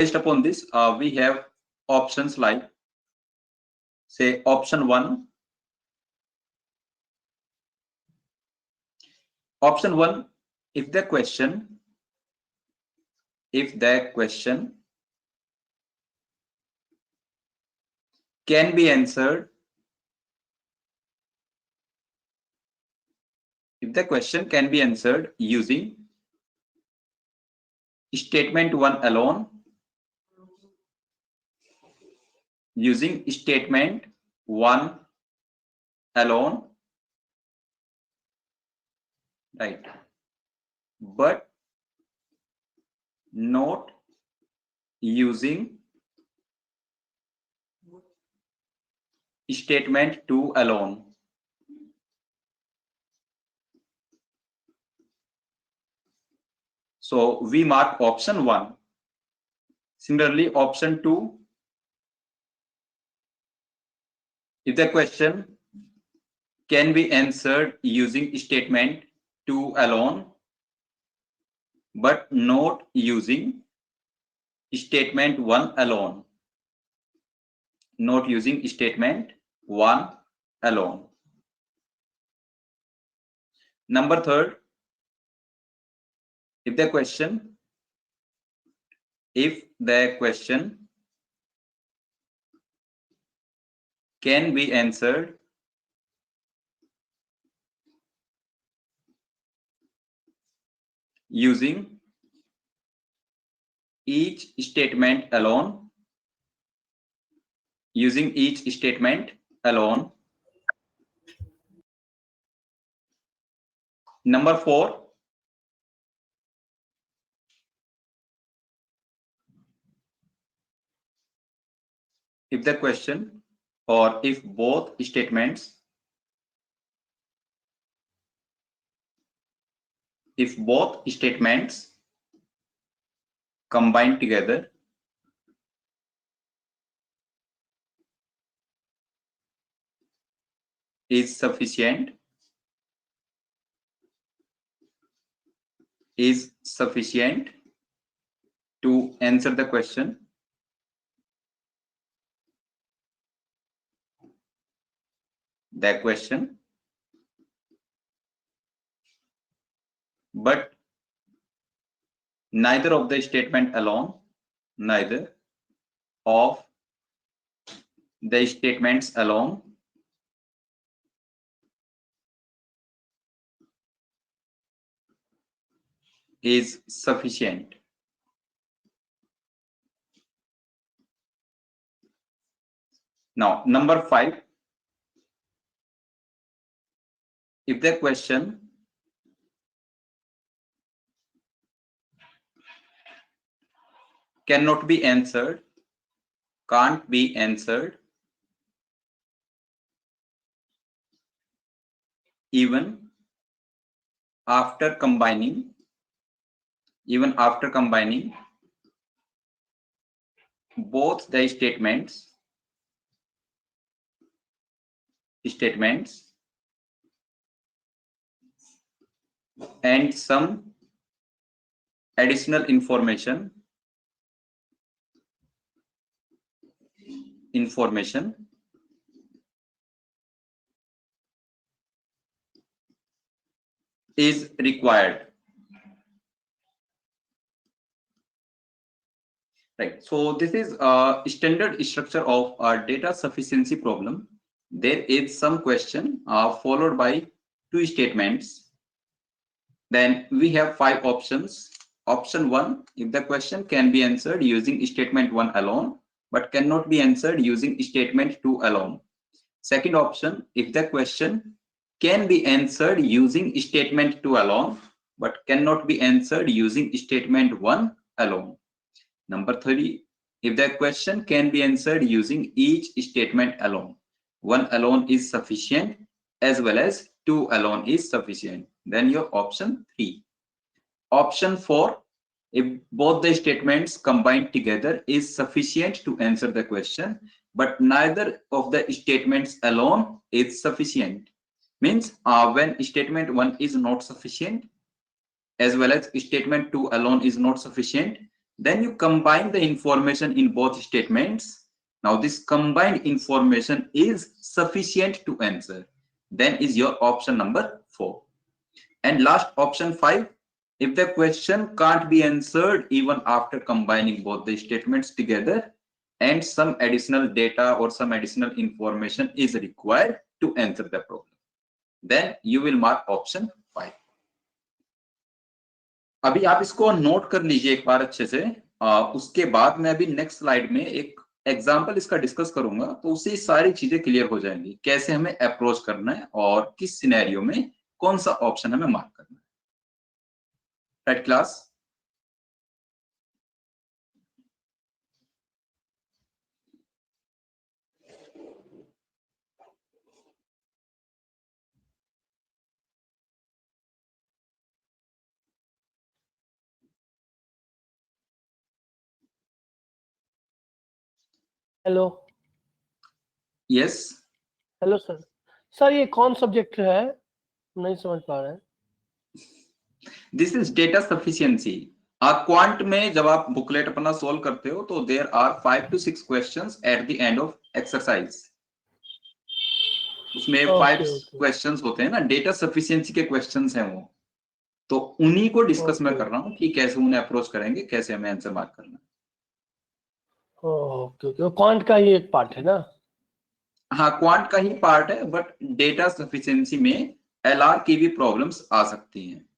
Based upon this, we have options like, say, option 1. Option 1, if the question can be answered, using statement 1 alone, right, but not using statement 2 alone. So we mark option 1. Similarly, option 2, if the question can be answered using statement 2 alone, but not using statement 1 alone. Number 3, if the question can be answered using each statement alone, Number 4, if the question or if both statements combined together is sufficient to answer the question, but neither of the statement alone, is sufficient. Now, number 5, if the question can't be answered even after combining both the statements and some additional information is required. Right. So this is a standard structure of a data sufficiency problem. There is some question followed by 2 statements. Then we have 5 options. Option 1, if the question can be answered using statement 1 alone, but cannot be answered using statement 2 alone. Second option, if the question can be answered using statement 2 alone, but cannot be answered using statement 1 alone. Number 3, if the question can be answered using each statement alone, 1 alone is sufficient as well as 2 alone is sufficient. Then your option 3. Option 4, if both the statements combined together is sufficient to answer the question, but neither of the statements alone is sufficient. Means when statement 1 is not sufficient as well as statement 2 alone is not sufficient, Then you combine the information in both statements. Now this combined information is sufficient to answer. Then is your option number 4. And last option 5, if the question can't be answered even after combining both the statements together and some additional data or some additional information is required to answer the problem, then you will mark option 5. अभी आप इसको note कर लीजिए एक बार अच्छे से। उसके बाद मैं अभी नेक्स्ट स्लाइड में एक एग्जाम्पल इसका डिस्कस करूंगा, तो उससे सारी चीजें क्लियर हो जाएंगी, कैसे हमें अप्रोच करना है और किस सिनेरियो में कौन सा ऑप्शन हमें मार्क करना है। Right class? Hello. Yes. Hello sir. Sir ये कौन सब्जेक्ट है, नहीं समझ पा रहे हैं। This is data sufficiency. Quant में जब आप बुकलेट अपना सोल्व करते हो तो there are 5 to 6 questions at the end of exercise. उसमें 5 क्वेश्चंस होते हैं ना, डेटा सफिशिएंसी के क्वेश्चंस हैं वो, तो उन्हीं को डिस्कस मैं कर रहा हूँ कि कैसे उन्हें अप्रोच करेंगे, कैसे हमें आंसर मार्क करना है। ओके, क्वांट का ही एक पार्ट है ना? हाँ, क्वांट का ही पार्ट है, बट डेटा सफिशिएंसी में एलआर की भी प्रॉब्लम्स आ सकती हैं।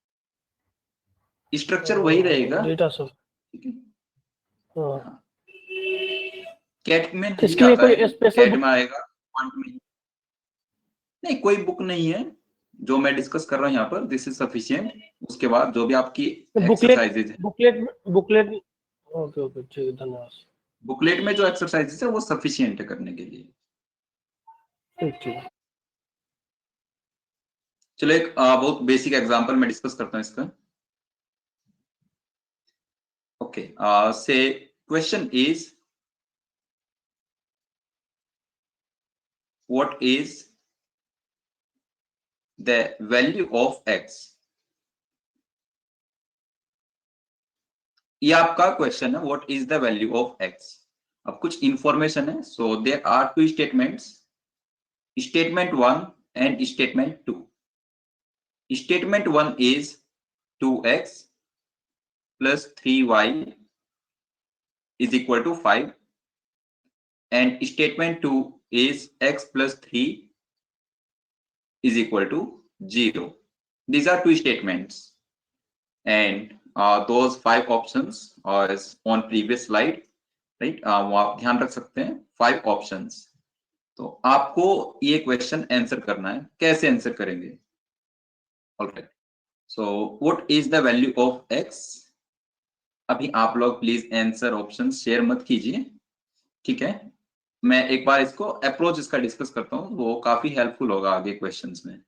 स्ट्रक्चर वही रहेगा, डेटा सब। ठीक है। हाँ। कैट में नहीं इसके लिए आता कोई है, स्पेशल कैट में आएगा, क्वांट में नहीं। कोई बुक नहीं है जो मैं डिस्कस कर रहा हूँ यहाँ पर, दिस इज सफिशिएंट। उसके बाद जो भी आपकी एक्सरसाइजेज है, बुकलेट। ओके, ठीक है, धन्यवाद। बुकलेट में जो एक्सरसाइजेज है वो सफिशिएंट है करने के लिए। ठीक। चलो एक बहुत बेसिक एग्जांपल मैं डिस्कस करता हूँ इसका। ओके, से question is what is the value of x? ये आपका क्वेश्चन है, what is the value of x? अब कुछ इंफॉर्मेशन है, so there are two statements, statement 1 and statement 2. Statement 1 is 2x plus 3y is equal to 5, and statement 2 is x plus 3 is equal to 0. These are two statements, and those 5 options are on previous slide, right? वो आप ध्यान रख सकते हैं, 5 options। तो आपको ये question answer करना है, कैसे आंसर करेंगे? Alright, so what is the value of x? अभी आप लोग प्लीज आंसर ऑप्शन शेयर मत कीजिए, ठीक है। मैं एक बार इसको अप्रोच इसका डिस्कस करता हूँ, वो काफी हेल्पफुल होगा आगे क्वेश्चंस में।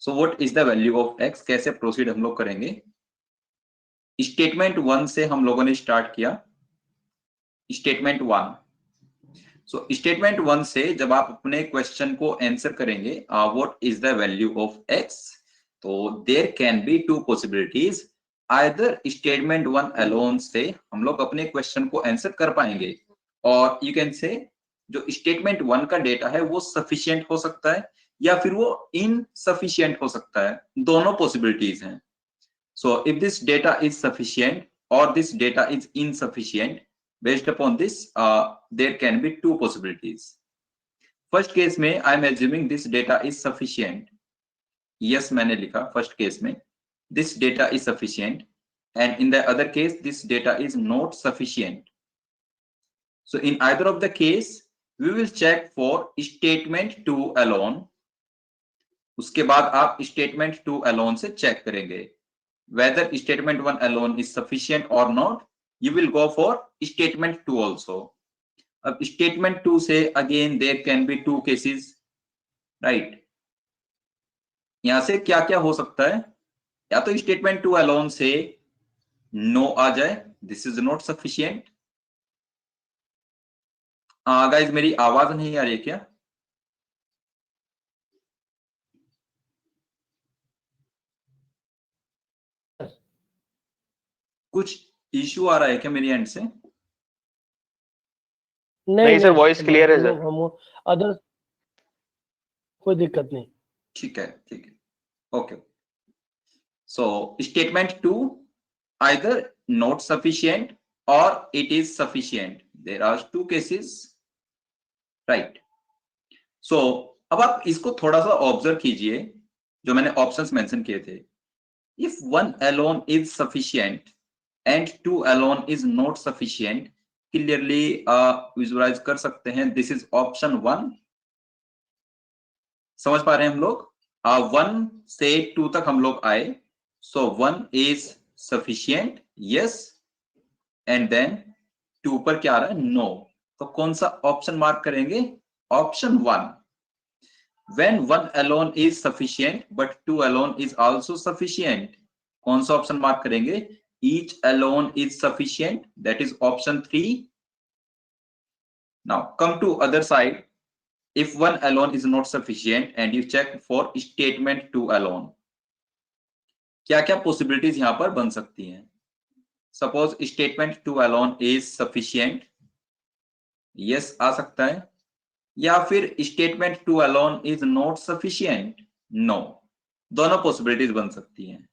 सो what is the value of x, कैसे प्रोसीड हम लोग करेंगे? स्टेटमेंट 1 से हम लोगों ने स्टार्ट किया। स्टेटमेंट 1, सो स्टेटमेंट 1 से जब आप अपने क्वेश्चन को आंसर करेंगे, what is the value of x, तो there can be two possibilities. Either statement 1 alone से हम लोग अपने क्वेश्चन को आंसर कर पाएंगे, और यू कैन से जो स्टेटमेंट 1 का डेटा है वो सफिशिएंट हो सकता है या फिर वो इनसफिशिएंट हो सकता है, दोनों पॉसिबिलिटीज हैं। So if this data is sufficient or this data is insufficient, based upon this, there can be two possibilities. First case में I am assuming this data is sufficient. Yes, मैंने लिखा first case में this data is sufficient, and in the other case this data is not sufficient. So in either of the case, we will check for statement 2 alone. उसके बाद आप statement 2 alone से check करेंगे whether statement 1 alone is sufficient or not. You will go for statement 2 also. अब statement 2 से again there can be two cases, right? यहां से क्या क्या हो सकता है, या तो statement 2 alone से no आ जाए, this is not sufficient. Guys मेरी आवाज नहीं आ रही है क्या? कुछ इश्यू आ रहा है क्या मेरी एंड से? नहीं सर, वॉइस क्लियर है सर। हम अदर कोई दिक्कत नहीं। ठीक है, ठीक है, okay. So statement 2, either not sufficient or it is sufficient. There are two cases, right? So अब आप इसको थोड़ा सा ऑब्जर्व कीजिए, जो मैंने ऑप्शंस मेंशन किए थे। If one alone is sufficient and two alone is not sufficient, clearly visualise कर सकते हैं। This is option 1। समझ पा रहे हैं हम लोग? 1 से 2 तक हम लोग आए। So 1 is sufficient, yes, and then 2 पर क्या आ रहा है? नो। तो कौन सा ऑप्शन मार्क करेंगे? Option 1। When one alone is sufficient but 2 alone is also sufficient, कौन सा ऑप्शन मार्क करेंगे? Each alone is sufficient, that is option 3. Now come to other side. If one alone is not sufficient and you check for statement 2 alone, क्या क्या possibilities यहां पर बन सकती हैं? Suppose statement 2 alone is sufficient, yes आ सकता है, या फिर statement 2 alone is not sufficient, no। दोनों पॉसिबिलिटीज बन सकती हैं।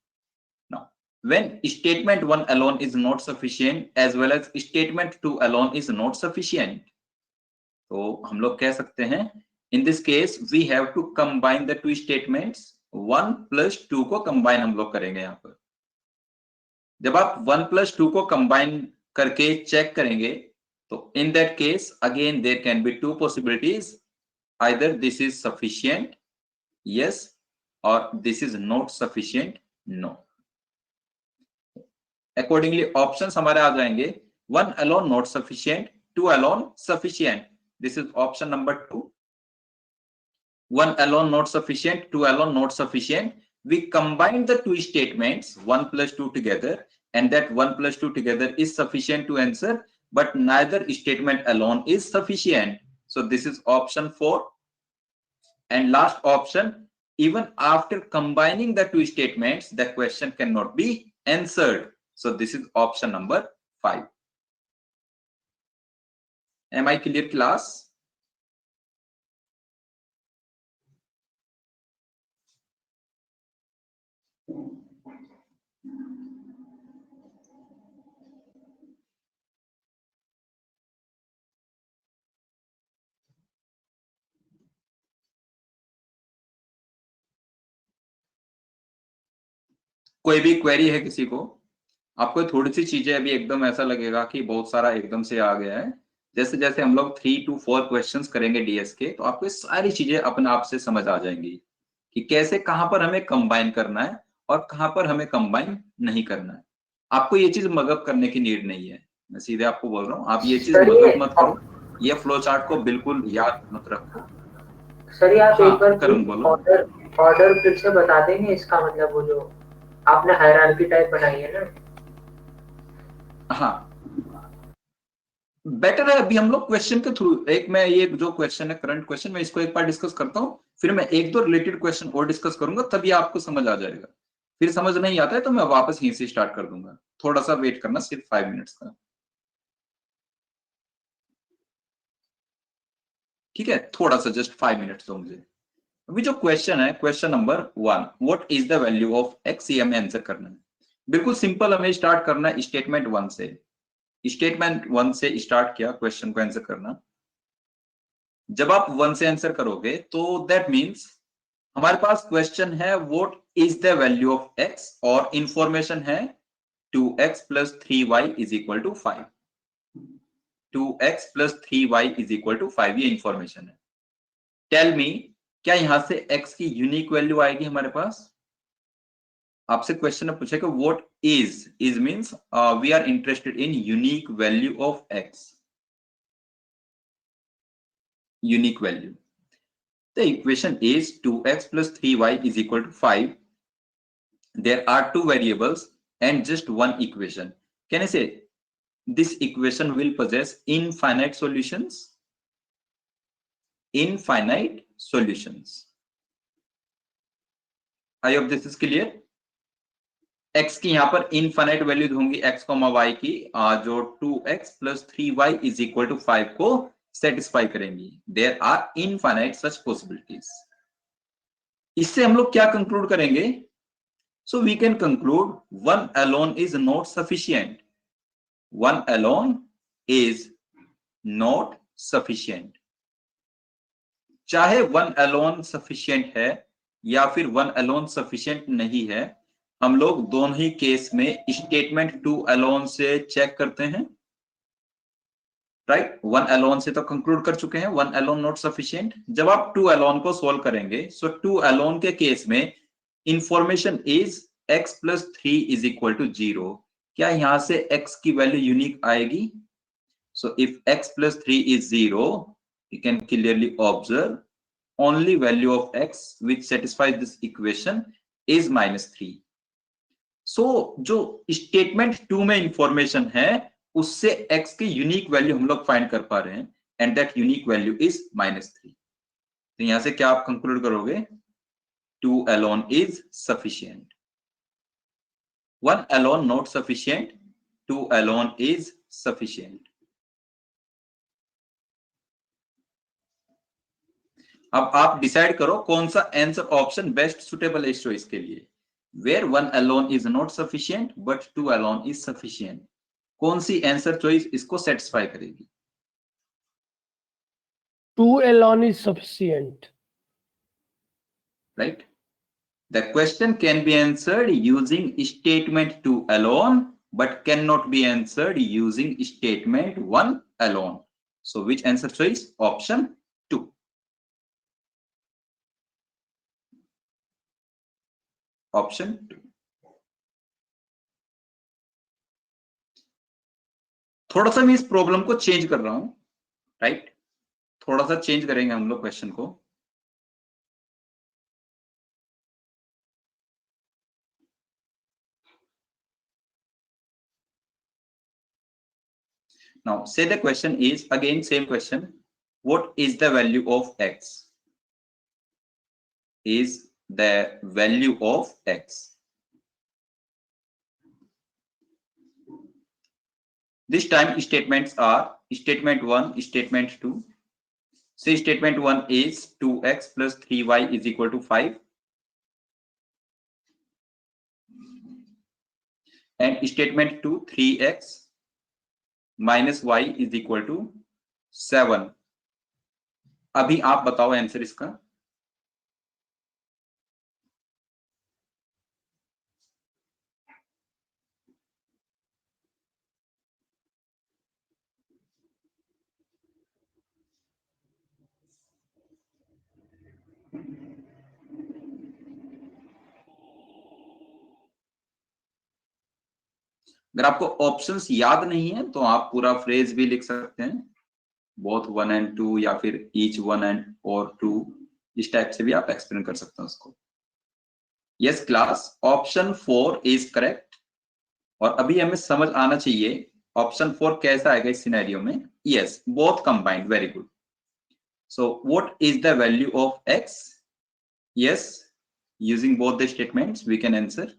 Now when statement 1 alone is not sufficient as well as statement 2 alone is not sufficient, तो हम लोग कह सकते हैं in this case we have to combine the two statements। 1 plus 2 को कंबाइन हम लोग करेंगे। यहां पर जब आप 1 plus 2 को कंबाइन करके चेक करेंगे, तो in that case again there can be two possibilities, either this is sufficient, yes, or this is not sufficient, no। accordingly options हमारे आ जाएंगे 1 alone not sufficient, 2 alone sufficient, this is option number 2। 1 alone not sufficient, 2 alone not sufficient, we combine the two statements 1 plus 2 together, and that 1 plus 2 together is sufficient to answer, but neither statement alone is sufficient, so this is option 4। and last option, even after combining the two statements the question cannot be answered, so this is option number 5। am I clear class? कोई भी query है किसी को? आपको थोड़ी सी चीजें अभी एकदम ऐसा लगेगा कि बहुत सारा एकदम से आ गया है। जैसे जैसे हम लोग 3 to 4 क्वेश्चंस करेंगे डीएस के, तो आपको सारी चीजें अपने आप से समझ आ जाएंगी कि कैसे कहां पर हमें कंबाइन करना है और कहां पर हमें कंबाइन नहीं करना है। आपको ये चीज मगअप करने की नीड नहीं है, मैं सीधे आपको बोल रहा हूँ, आप ये चीज मगअप मत करो, ये फ्लो चार्ट को बिल्कुल याद मत रखो। सर ये आप एक बार करुण बोलो। ऑर्डर फिर से बता देंगे, इसका मतलब वो जो आपने हायरार्की टाइप बनाई है ना? हाँ बेटर है अभी हम लोग क्वेश्चन के थ्रू, एक मैं ये जो क्वेश्चन है करंट क्वेश्चन, मैं इसको एक बार डिस्कस करता हूँ, फिर मैं एक दो रिलेटेड क्वेश्चन और डिस्कस करूंगा, तभी आपको समझ आ जाएगा। फिर समझ नहीं आता है तो मैं वापस यहीं से स्टार्ट कर दूंगा। थोड़ा सा वेट करना, सिर्फ 5 मिनट्स का, ठीक है? थोड़ा सा जस्ट 5 मिनट्स दो मुझे। अभी जो क्वेश्चन है, question number 1, what is the value of x, ये हमें आंसर करना है। बिल्कुल सिंपल, हमें स्टार्ट करना है स्टेटमेंट 1 से। स्टेटमेंट 1 से स्टार्ट किया क्वेश्चन को आंसर करना। जब आप 1 से आंसर करोगे तो दैट मीन्स हमारे पास क्वेश्चन है what is the value of x, और इंफॉर्मेशन है 2x plus 3y is equal to 5। 2x plus 3y is equal to 5, ये इंफॉर्मेशन है। टेल मी, क्या यहां से x की यूनिक वैल्यू आएगी हमारे पास? आपसे क्वेश्चन पूछे कि what is means we are interested in unique value of x, unique value. The equation is 2x plus 3y is equal to 5. There are two variables and just one equation. Can I say this equation will possess infinite solutions? Infinite solutions. I hope this is clear. x की यहाँ पर infinite values होंगी x, y की जो 2x + 3y = 5 को satisfy करेंगी। There are infinite such possibilities. इससे हम लोग क्या कंक्लूड करेंगे? So we can conclude one alone is not sufficient. One alone is not sufficient. चाहे वन अलोन सफिशिएंट है या फिर वन अलोन सफिशिएंट नहीं है, हम लोग दोनों ही केस में स्टेटमेंट 2 अलोन से चेक करते हैं, राइट। वन अलोन से तो कंक्लूड कर चुके हैं, वन अलोन नॉट सफिशिएंट। जब आप 2 अलोन को सोल्व करेंगे, सो 2 अलोन के केस में इंफॉर्मेशन इज x + 3 = 0। क्या यहां से x की वैल्यू यूनिक आएगी? So if x + 3 is 0, you can clearly observe only value of x which satisfies this equation is -3. सो जो स्टेटमेंट 2 में इंफॉर्मेशन है उससे x की यूनिक वैल्यू हम लोग फाइंड कर पा रहे हैं, and that unique value is -3। तो यहां से क्या आप कंक्लूड करोगे? 2 alone is sufficient. 1 alone not sufficient, 2 alone is sufficient. अब आप डिसाइड करो कौन सा आंसर ऑप्शन बेस्ट सुटेबल है इस चॉइस के लिए। Where 1 alone is not sufficient but 2 alone is sufficient, कौन सी आंसर चॉइस इसको सेटिस्फाई करेगी? 2 alone is sufficient. Right? The question can be answered using statement 2 alone but cannot be answered using statement 1 alone. So which answer choice? Option 2. Option 2. थोड़ा सा मैं इस problem को change कर रहा हूं, राइट? थोड़ा सा चेंज करेंगे हम लोग क्वेश्चन को। Now say the question is again same question. What is the value of x? Is the value of x? This time statements are statement 1, statement 2. Say statement 1 is 2x + 3y = 5. And statement 2, 3x - y = 7. अभी आप बताओ answer इसका। अगर आपको options याद नहीं है तो आप पूरा फ्रेज भी लिख सकते हैं, बोथ 1 and 2 या फिर ईच 1 and or 2, इस टाइप से भी आप एक्सप्लेन कर सकते हैं उसको। Yes class, option 4 is correct. और अभी हमें समझ आना चाहिए ऑप्शन 4 कैसा आएगा इस सिनेरियो में। Yes, both combined, very good. So what is the value of x? Yes, using both the statements we can answer.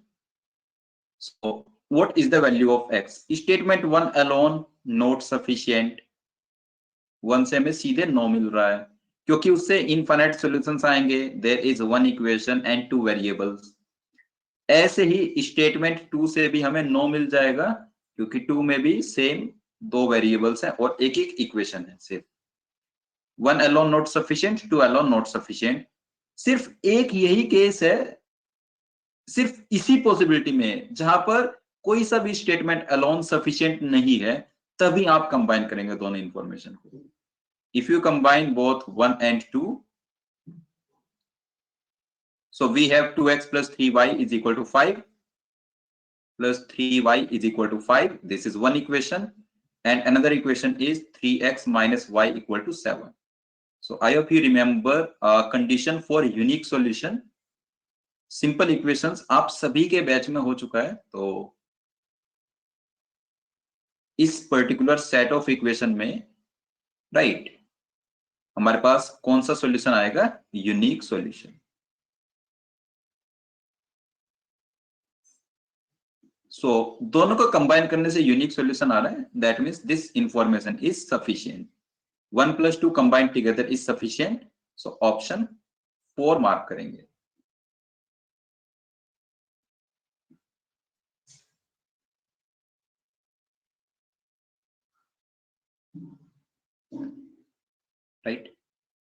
So what is the value of x? Statement 1 alone not sufficient. 1 से हमें सीधे no मिल रहा है क्योंकि उससे infinite solutions आएंगे। There is 1 equation and 2 variables. ऐसे ही स्टेटमेंट 2 से भी हमें नो मिल जाएगा क्योंकि 2 में भी सेम 2 वेरिएबल्स हैं और एक एक इक्वेशन है। सिर्फ 1 alone not sufficient, 2 alone not sufficient। सिर्फ एक यही केस है, सिर्फ इसी पॉसिबिलिटी में जहां पर कोई सा भी स्टेटमेंट अलोन सफिशिएंट नहीं है, तभी आप कंबाइन करेंगे दोनों इंफॉर्मेशन को। If you combine both 1 and 2, so we have 2x + 3y = 5 plus 3y = 5. This is one equation, and another equation is 3x - y = 7. So I hope you remember condition for unique solution. Simple equations आप सभी के batch में हो चुका है, तो इस particular set of equation में राइट हमारे पास कौन सा सॉल्यूशन आएगा? Unique solution. सो दोनों को कंबाइन करने से यूनिक सॉल्यूशन आ रहा है, that means this information is sufficient. 1 + 2 combined together is sufficient, so option 4 mark करेंगे। राइट,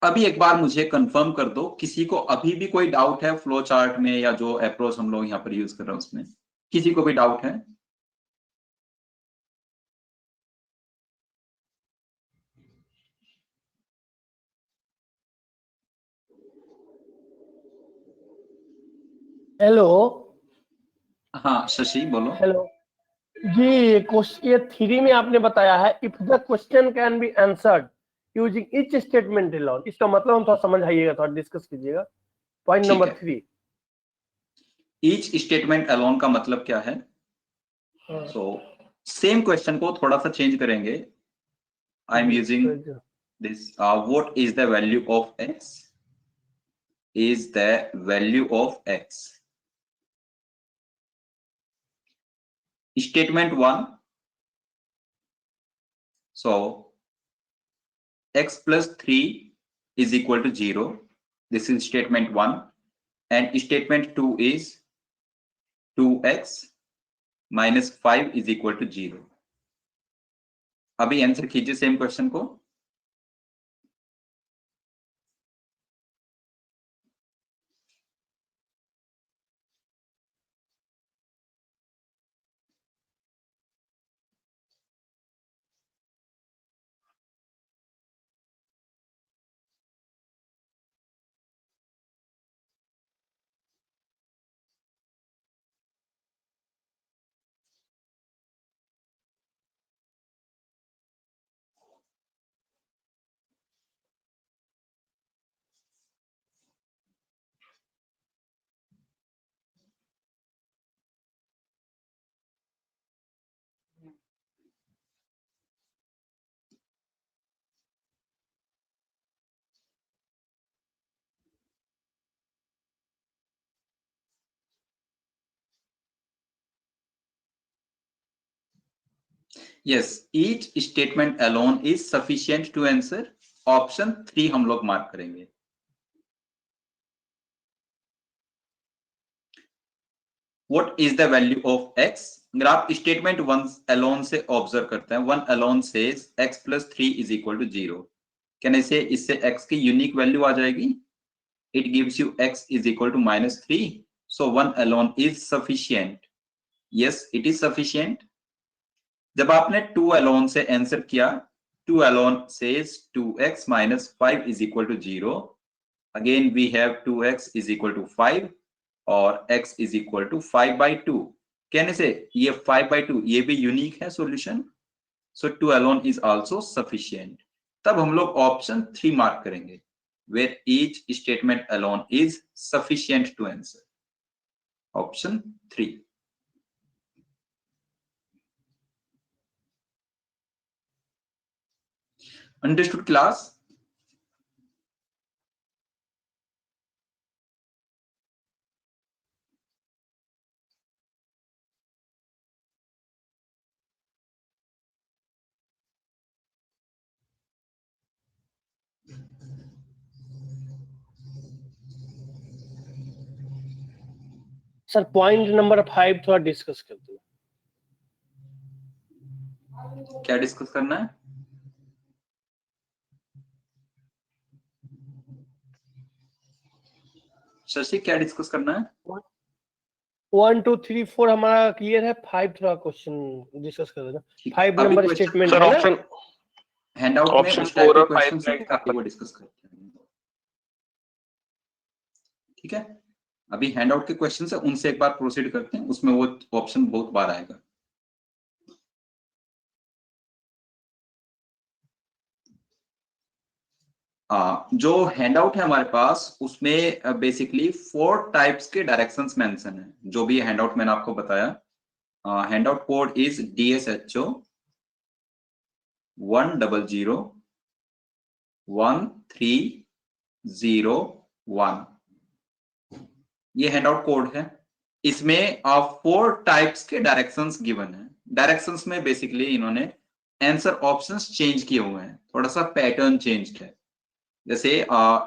अभी एक बार मुझे कंफर्म कर दो, किसी को अभी भी कोई डाउट है फ्लो चार्ट में या जो अप्रोच हम लोग यहाँ पर यूज कर रहे हैं उसमें, किसी को भी डाउट है? हेलो। हाँ शशि बोलो। हेलो जी, क्वेश्चन ये 3 में आपने बताया है if the question can be answered using each statement alone, इसका मतलब हम थोड़ा समझ आइएगा, थोड़ा डिस्कस कीजिएगा। पॉइंट ठीक नंबर है। 3। ईच स्टेटमेंट अलोन का मतलब क्या है? सो सेम क्वेश्चन को थोड़ा सा चेंज करेंगे। I am using this, what is the value of x, is the value of x. Statement 1, so x plus 3 is equal to 0. This is statement 1. And statement 2 is 2x minus 5 is equal to 0. अभी answer कीजिए same question को। Yes, each statement alone is sufficient to answer. Option 3 हम लोग mark करेंगे। What is the value of x? अगर आप statement 1 alone से observe करते हैं, 1 alone says x plus 3 is equal to 0, क्या नहीं से इससे x की यूनिक वैल्यू आ जाएगी? It gives you x is equal to -3, so 1 alone is sufficient. Yes, it is sufficient. जब आपने 2 अलोन से आंसर किया, 2 alone says 2x minus 5 is equal to 0. Again we have 2x is equal to 5 और x is equal to 5/2, कहने से ये 5/2 ये भी यूनिक है solution, so 2 alone is also sufficient. तब हम लोग ऑप्शन 3 मार्क करेंगे, where each statement alone is sufficient to answer. Option 3। Understood class? Sir point number 5 थोड़ा डिस्कस करते हैं। क्या डिस्कस करना है? शशि क्या डिस्कस करना है? 1 2 3 4 हमारा क्लियर है, 5 थोड़ा क्वेश्चन डिस्कस कर देना। 5 अभी नंबर question- स्टेटमेंट सर है ना, ऑप्शन हैंडआउट में ऑप्शन उस टाइप 4 के और 5 क्वेश्चंस हैं ताकि वो डिस्कस करते हैं। ठीक है, अभी हैंडआउट के क्वेश्चंस है उनसे एक बार प्रोसीड करते हैं, उसमें वो ऑप्शन बहुत बार आएगा। जो हैंडआउट है हमारे पास उसमें बेसिकली 4 टाइप्स के डायरेक्शंस मेंशन है, जो भी हैंडआउट मैंने आपको बताया। Handout code is DSHO 1001301। ये हैंडआउट कोड है। इसमें 4 टाइप्स के डायरेक्शंस गिवन है। डायरेक्शंस में बेसिकली इन्होंने आंसर ऑप्शंस चेंज किए हुए हैं, थोड़ा सा पैटर्न चेंज है। जैसे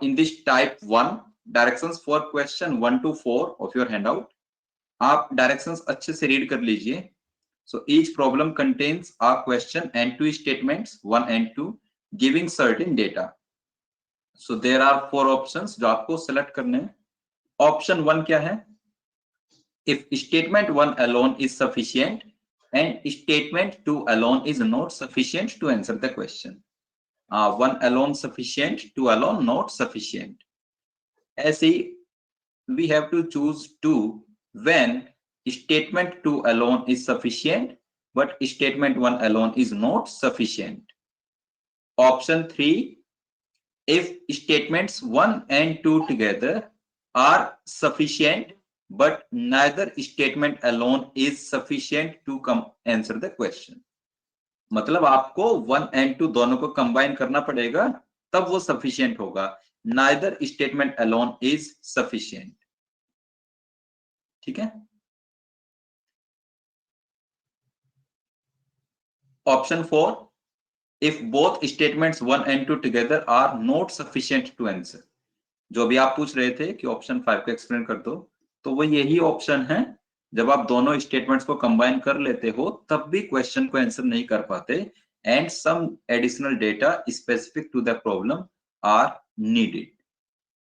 in this type 1 directions for question 1 to 4 of your handout, आप डायरेक्शंस अच्छे से रीड कर लीजिए। So each problem contains a question and 2 statements 1 and 2 giving certain data. So there are 4 options जो आपको सेलेक्ट करने हैं। ऑप्शन 1 क्या है? If statement 1 alone is sufficient and statement 2 alone is not sufficient to answer the question. 1 alone sufficient, 2 alone not sufficient. As we have to choose 2 when statement 2 alone is sufficient but statement 1 alone is not sufficient. Option 3, if statements 1 and 2 together are sufficient but neither statement alone is sufficient to answer the question. मतलब आपको 1 and 2 दोनों को combine करना पड़ेगा तब वो sufficient होगा। neither statement alone is sufficient। ठीक है। Option 4, if both statements 1 and 2 together are not sufficient to answer। जो भी आप पूछ रहे थे कि ऑप्शन 5 को एक्सप्लेन कर दो, तो वो यही ऑप्शन है। जब आप दोनों स्टेटमेंट्स को कंबाइन कर लेते हो तब भी क्वेश्चन को आंसर नहीं कर पाते and some additional data specific to the problem are needed,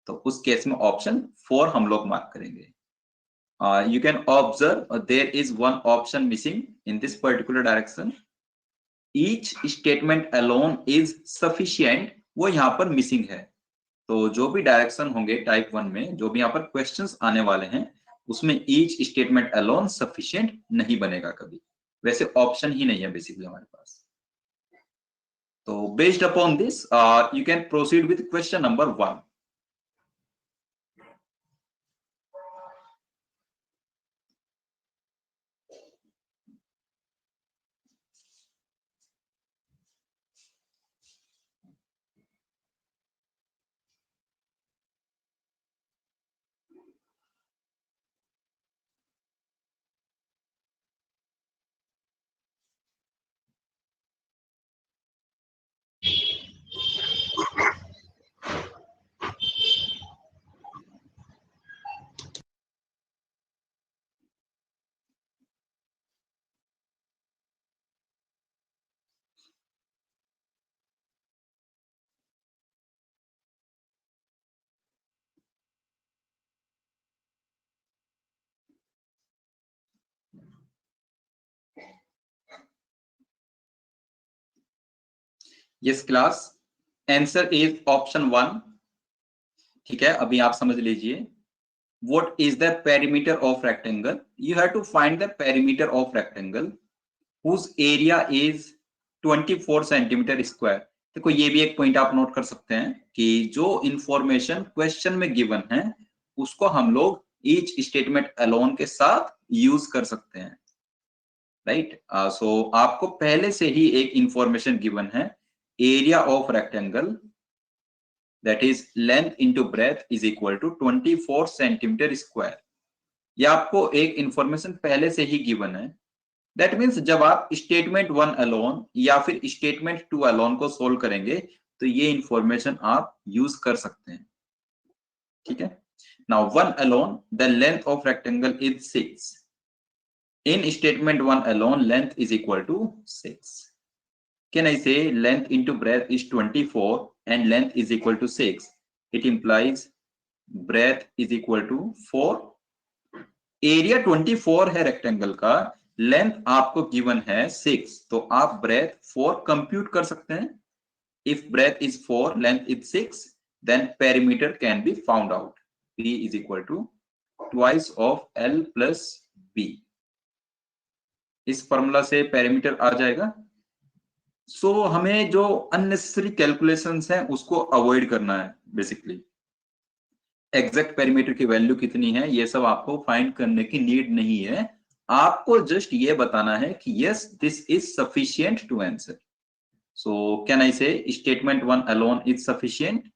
तो उस केस में ऑप्शन 4 हम लोग मार्क करेंगे। You can observe there is one option missing in this particular direction. Each statement alone is sufficient, वो यहाँ पर मिसिंग है। तो जो भी डायरेक्शन होंगे टाइप 1 में, जो भी यहाँ पर क्वेश्चंस आने वाले हैं, उसमें ईच स्टेटमेंट अलोन सफिशिएंट नहीं बनेगा कभी। वैसे ऑप्शन ही नहीं है बेसिकली हमारे पास। तो based upon this you can proceed with question number 1। Yes class, answer is option 1। ठीक है, अभी आप समझ लीजिए। What is the perimeter of rectangle? You have to find the perimeter of rectangle whose area is 24 centimeter square। देखो ये भी एक पॉइंट आप नोट कर सकते हैं कि जो इंफॉर्मेशन क्वेश्चन में गिवन है उसको हम लोग ईच स्टेटमेंट अलोन के साथ यूज कर सकते हैं, राइट। सो आपको पहले से ही एक इंफॉर्मेशन गिवन है, area of rectangle that is length into breadth is equal to 24 centimeter square। ये आपको एक इंफॉर्मेशन पहले से ही गिवन है। दैट मीन्स जब आप स्टेटमेंट 1 अलोन या फिर स्टेटमेंट 2 अलोन को सोल्व करेंगे तो ये इंफॉर्मेशन आप यूज कर सकते हैं। ठीक है। Now 1 alone the length of rectangle is 6। In statement 1 alone length is equal to 6। Can I say length into breadth is 24 and length is equal to 6? It implies breadth is equal to 4। Area 24 है rectangle का, length आपको given है 6, तो आप breath 4 compute कर सकते हैं। If breadth is 4 length is 6 then perimeter can be found out. P is equal to twice of L plus B। इस फॉर्मूला से पेरीमीटर आ जाएगा। सो हमें जो अननेसेसरी कैलकुलेशंस हैं उसको अवॉइड करना है। बेसिकली एग्जैक्ट पेरीमीटर की वैल्यू कितनी है ये सब आपको फाइंड करने की नीड नहीं है। आपको जस्ट ये बताना है कि yes this is sufficient to answer. So can I say statement 1 alone is sufficient?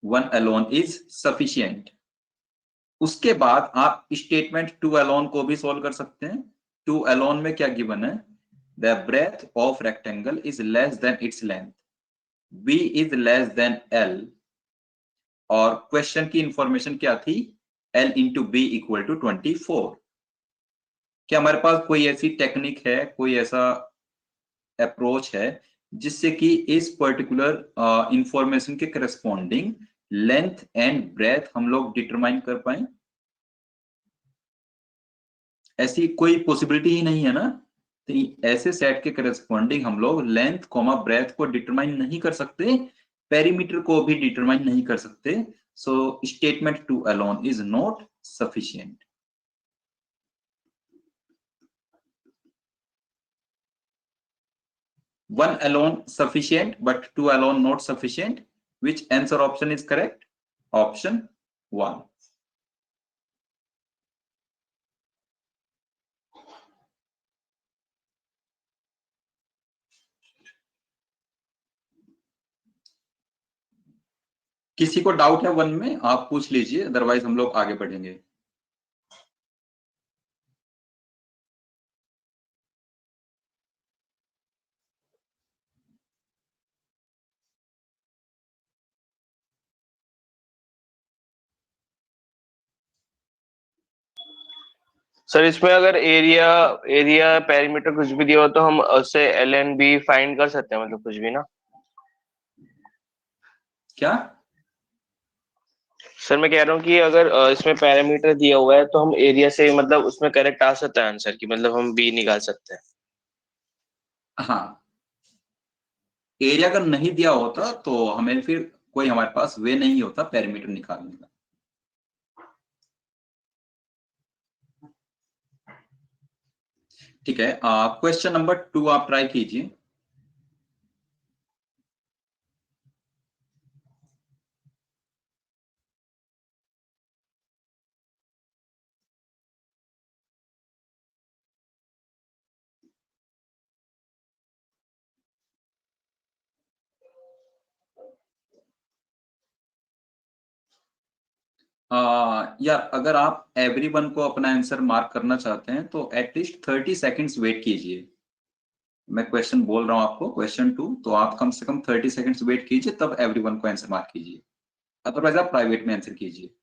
1 alone is sufficient। उसके बाद आप स्टेटमेंट टू अलोन को भी सोल्व कर सकते हैं। टू अलोन में क्या गिवन है, the breadth of rectangle is less than its length, B is less than L, और क्वेश्चन की इंफॉर्मेशन क्या थी, L into B equal to 24। क्या हमारे पास कोई ऐसी टेक्निक है, कोई ऐसा अप्रोच है जिससे कि इस पर्टिकुलर इंफॉर्मेशन के करस्पॉन्डिंग लेंथ एंड ब्रेथ हम लोग डिटरमाइन कर पाए? ऐसी कोई पॉसिबिलिटी ही नहीं है ना। तो ऐसे सेट के करस्पॉन्डिंग हम लोग लेंथ कॉमा ब्रेथ को डिटरमाइन नहीं कर सकते, पेरीमीटर को भी डिटरमाइन नहीं कर सकते। So statement to alone is not sufficient. One alone sufficient, but two alone not sufficient. Which answer option is correct? Option 1. किसी को डाउट है वन में, आप पूछ लीजिए, अदरवाइज हम लोग आगे बढ़ेंगे। सर इसमें अगर एरिया पेरीमीटर कुछ भी दिया हो तो हम उससे एल एंड बी फाइंड कर सकते हैं, मतलब कुछ भी ना। क्या सर मैं कह रहा हूँ कि अगर इसमें पैरामीटर दिया हुआ है तो हम एरिया से मतलब उसमें करेक्ट आ सकता है आंसर की, मतलब हम बी निकाल सकते हैं। हाँ, एरिया अगर नहीं दिया होता तो हमें फिर कोई हमारे पास वे नहीं होता पेरीमीटर निकालने का। ठीक है, क्वेश्चन नंबर 2 आप ट्राई कीजिए। यार अगर आप एवरीवन को अपना आंसर मार्क करना चाहते हैं तो एटलीस्ट 30 सेकंड्स वेट कीजिए। मैं क्वेश्चन बोल रहा हूं आपको, क्वेश्चन 2, तो आप कम से कम 30 सेकंड्स वेट कीजिए, तब एवरीवन को आंसर मार्क कीजिए, अदरवाइज आप प्राइवेट में आंसर कीजिए।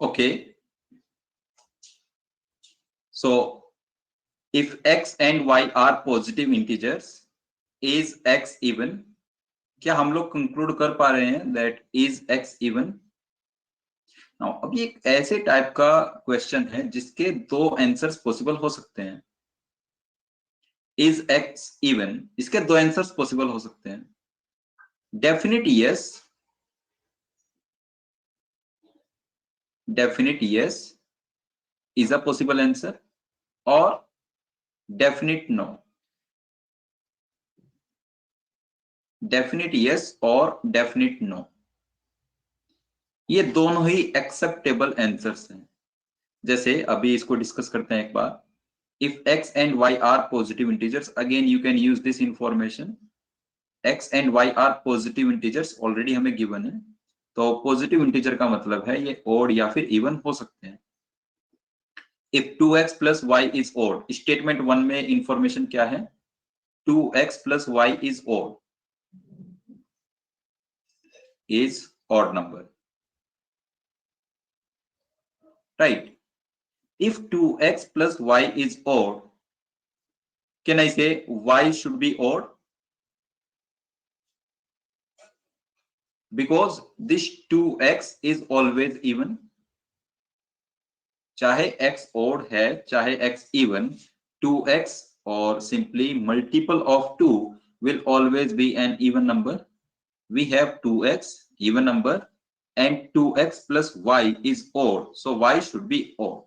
Okay, so if x and y are positive integers, is x even? क्या हम लोग कंक्लूड कर पा रहे हैं that is x even? Now अब ये एक ऐसे टाइप का क्वेश्चन है जिसके दो आंसर्स पॉसिबल हो सकते हैं। इज x even, इसके दो आंसर्स पॉसिबल हो सकते हैं। Definite yes, definite yes is a possible answer, or definite no. Definite yes और definite no, ये दोनों ही एक्सेप्टेबल आंसर्स हैं। जैसे अभी इसको डिस्कस करते हैं एक बार। If x and y are positive integers, again you can use this information. x and y are positive integers already हमें given है, तो पॉजिटिव इंटीजर का मतलब है ये ओड या फिर इवन हो सकते हैं। If 2x plus y is odd, statement 1 में इंफॉर्मेशन क्या है, 2x plus y is odd, is odd number. right? If 2x plus y is odd, can I say y should be odd? Because this 2x is always even. चाहे x odd है चाहे x even, 2x or simply multiple of 2 will always be an even number. We have 2x even number and 2x plus y is odd, so y should be odd.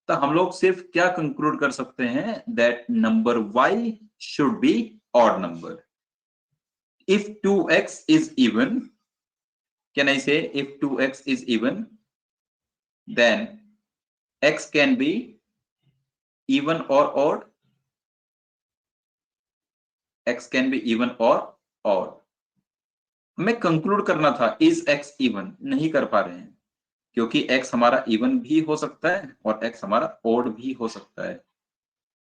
तो हम लोग सिर्फ क्या conclude कर सकते हैं, that number y should be odd number. If 2x is even, can I say if 2x is even, then x can be even or odd? x can be even or odd. हमें conclude करना था is x even, नहीं कर पा रहे हैं क्योंकि x हमारा even भी हो सकता है और x हमारा odd भी हो सकता है.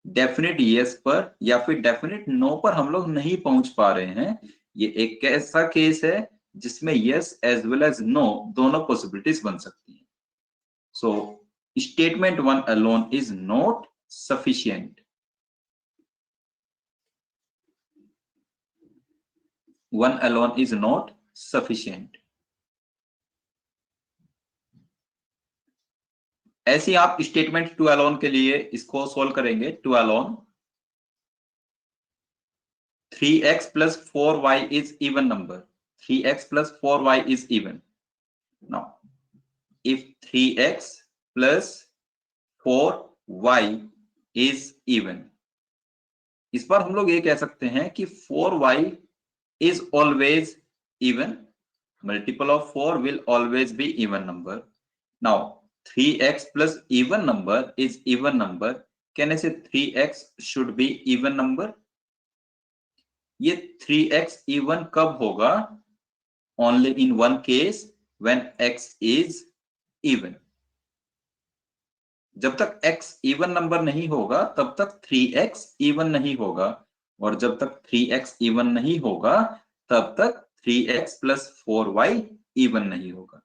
डेफिनेट yes पर या फिर डेफिनेट no पर हम लोग नहीं पहुंच पा रहे हैं. ये एक ऐसा केस है जिसमें yes as well as no दोनों पॉसिबिलिटीज बन सकती हैं. So statement 1 alone is not sufficient. 1 alone is not sufficient. ऐसे आप स्टेटमेंट 2 alone के लिए इसको सोल्व करेंगे. 2 alone 3x plus 4y is even number. 3x plus 4y is even. Now if 3x plus 4y is even, इस बार हम लोग ये कह सकते हैं कि 4y is always even. Multiple of 4 will always be even number. Now 3x plus even number is even number. Can I say 3x should be even number? ये 3x even कब होगा? Only in one case, when x is even. जब तक x even number नहीं होगा तब तक 3x even नहीं होगा, और जब तक 3x even नहीं होगा तब तक 3x plus 4y even नहीं होगा.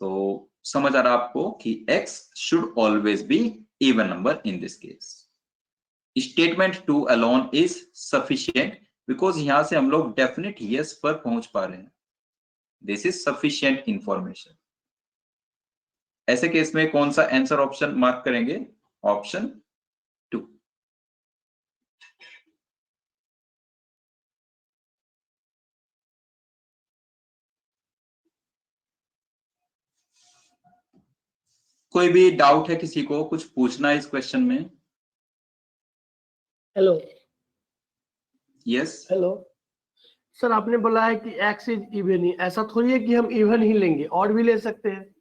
तो समझ आ रहा आपको कि x should always be even number in this case. Statement 2 alone is sufficient because यहां से हम लोग definite yes पर पहुंच पा रहे हैं. This is sufficient information. ऐसे केस में कौन सा आंसर ऑप्शन मार्क करेंगे? ऑप्शन 2. कोई भी डाउट है किसी को, कुछ पूछना है इस क्वेश्चन में? हेलो. यस. हेलो सर, आपने बोला है कि x इज इवन ही, ऐसा थोड़ी है कि हम इवन ही लेंगे, और भी ले सकते हैं.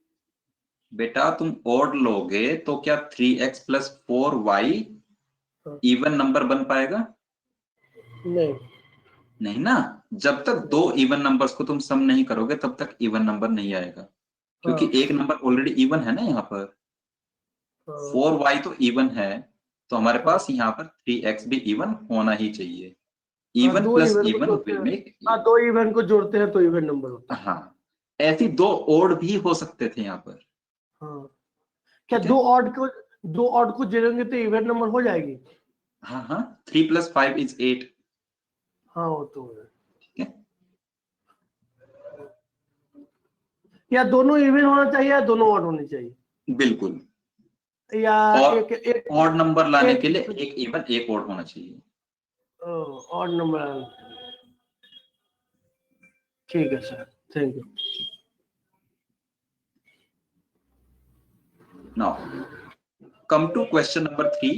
बेटा तुम ऑड लोगे तो क्या 3x plus 4y even number बन पाएगा? नहीं. नहीं ना. जब तक दो इवन नंबर्स को तुम सम नहीं करोगे तब तक इवन नंबर नहीं आएगा, क्योंकि एक नंबर ऑलरेडी इवन है ना. यहाँ पर 4y तो इवन है, तो हमारे पास यहाँ पर 3x भी इवन होना ही चाहिए. Even plus even will make. हाँ, दो इवन को जोड़ते हैं तो इवन नंबर होता है. हाँ, ऐसी दो ओड भी हो सकते थे यहाँ पर. हाँ, क्या ठीक है? दो ऑड को जोड़ेंगे तो इवन नंबर हो जाएगी? हाँ हाँ, 3 plus 5 is 8. हाँ, वो तो है. ठीक है? या दोनों इवन होना चाहिए या दोनों ऑड होने चाहिए, बिल्कुल. या और एक ऑड नंबर लाने एक- के लिए एक इवन एक ओड होना चाहिए. Odd number. ठीक है sir, thank you. Now come to question number 3.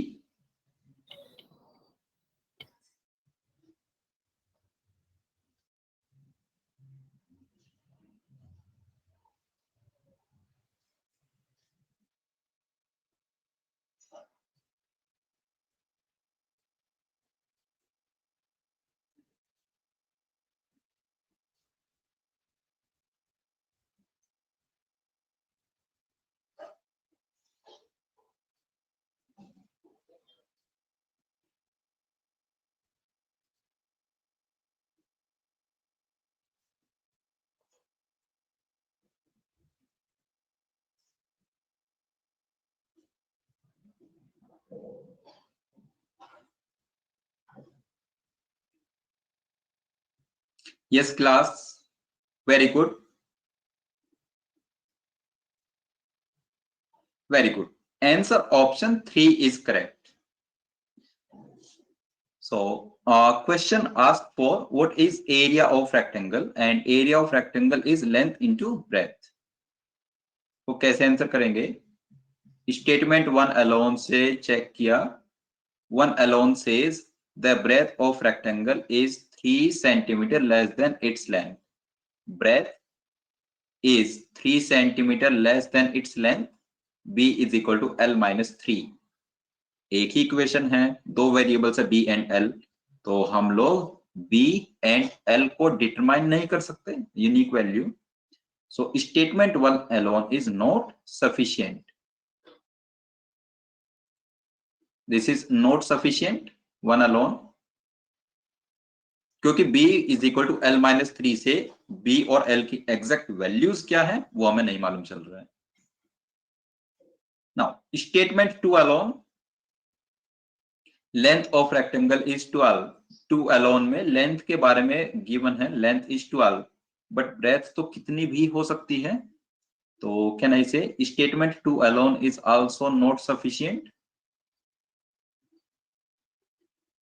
Yes, class. Very good. Very good. Answer option 3 is correct. So, question asked for what is area of rectangle, and area of rectangle is length into breadth. तो कैसे answer करेंगे? Statement 1 alone से check किया. 1 alone says the breadth of rectangle is 3 centimeter less than its length. Breadth is 3 centimeter less than its length. B is equal to L minus 3. एक ही equation है, दो variables है B and L, तो हम लोग B and L को determine नहीं कर सकते unique value. So statement 1 alone is not sufficient. This is not sufficient, 1 alone, क्योंकि B is equal to L minus 3 से B और L की एग्जैक्ट वैल्यूज क्या है वो हमें नहीं मालूम चल रहा है. Now statement 2 alone, length of rectangle is 12. 2 alone में लेंथ के बारे में गिवन है, लेंथ इज 12, बट ब्रेथ तो कितनी भी हो सकती है. तो can I say statement 2 alone is also not sufficient.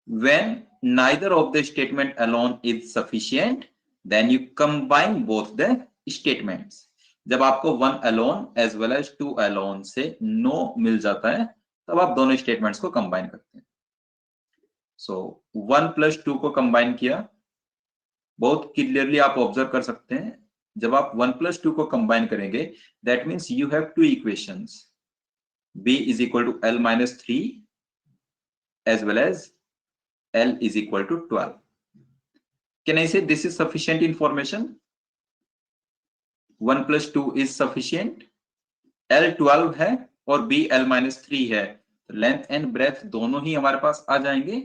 When neither of the statement alone is sufficient, then you combine both the statements. जब आपको 1 alone as well as 2 alone से no मिल जाता है, तब आप दोनों स्टेटमेंट्स को कंबाइन करते हैं. सो 1 प्लस 2 को कंबाइन किया. बहुत क्लियरली आप ऑब्जर्व कर सकते हैं, जब आप 1 प्लस 2 को कंबाइन करेंगे, that means you have two equations. B is equal to L minus 3 as well as L is equal to 12. Can I say this is sufficient information? 1 plus 2 is sufficient. L 12 है और B L minus 3 है, तो length and breadth दोनों ही हमारे पास आ जाएंगे,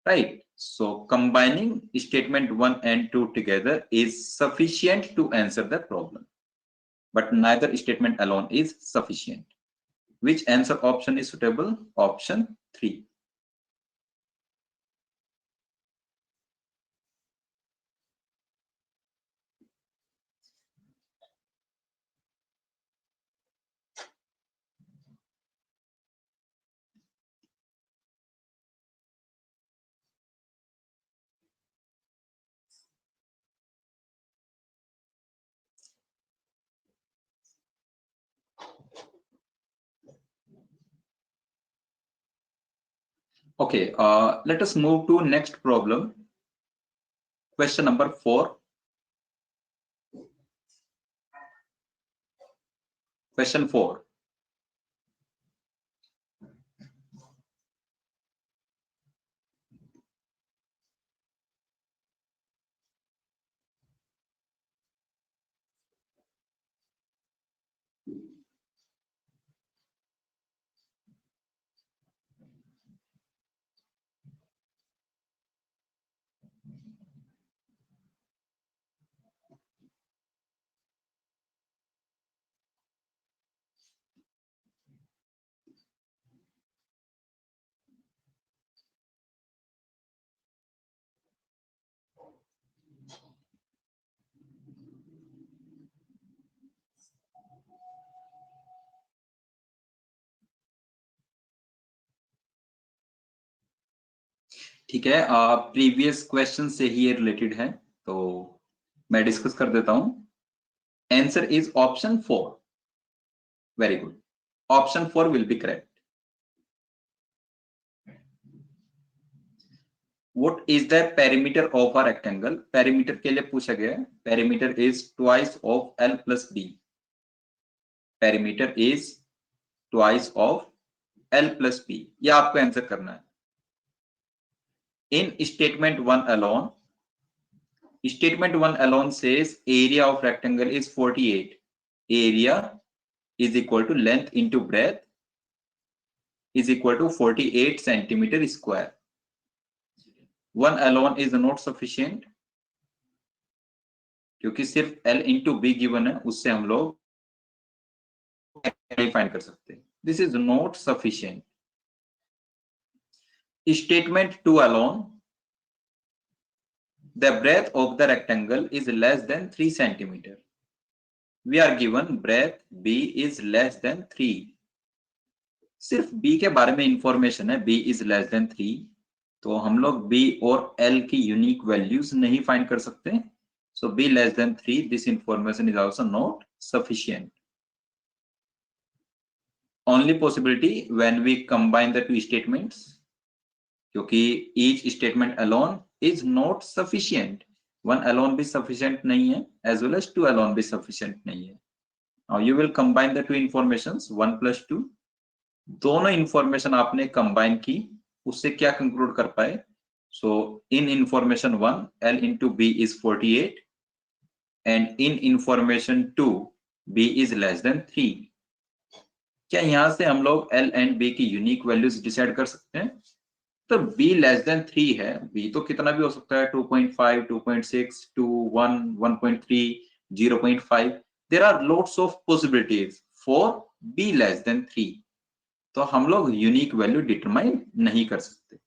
right. So combining statement 1 and 2 together is sufficient to answer the problem, but neither statement alone is sufficient. Which answer option is suitable? Option 3. Okay, let us move to next problem. Question number 4. Question 4. ठीक है, previous question से ही ये related है, तो मैं discuss कर देता हूं. Answer is option 4. Very good. Option 4 will be correct. What is the perimeter of a rectangle? Perimeter के लिए पूछा गया है. Perimeter is twice of L plus B. Perimeter is twice of L plus B. ये आपको answer करना है. In statement 1 alone, statement 1 alone says area of rectangle is 48. Area is equal to length into breadth is equal to 48 centimeter square. 1 alone is not sufficient, क्योंकि सिर्फ L into B given है, उससे हम लोग find कर सकते हैं. This is not sufficient. statement 2 alone, the breadth of the rectangle is less than 3 centimeter. We are given breadth B is less than 3. सिर्फ B के बारे में इंफॉर्मेशन है, B is less than 3, तो हम लोग B और L की यूनिक वैल्यूज नहीं फाइंड कर सकते. So B less than 3, this information is also not sufficient. Only possibility when we combine the two statements, क्योंकि each statement alone is not sufficient. One alone भी sufficient नहीं है, as well as two alone भी sufficient नहीं है. Now you will combine the two informations, 1 plus 2. दोनों information आपने combine की, उससे क्या conclude कर पाए? So in information 1, L into B is 48, and in information 2, B is less than 3. क्या यहाँ से हम लोग L and B की यूनिक वैल्यूज डिसाइड कर सकते हैं? तो B लेस देन 3 है, B तो कितना भी हो सकता है, 2.5, 2.6, 2, 1, 1.3, 0.5. There are lots of possibilities for B less than 3. तो हम लोग यूनिक वैल्यू डिटरमाइन नहीं कर सकते.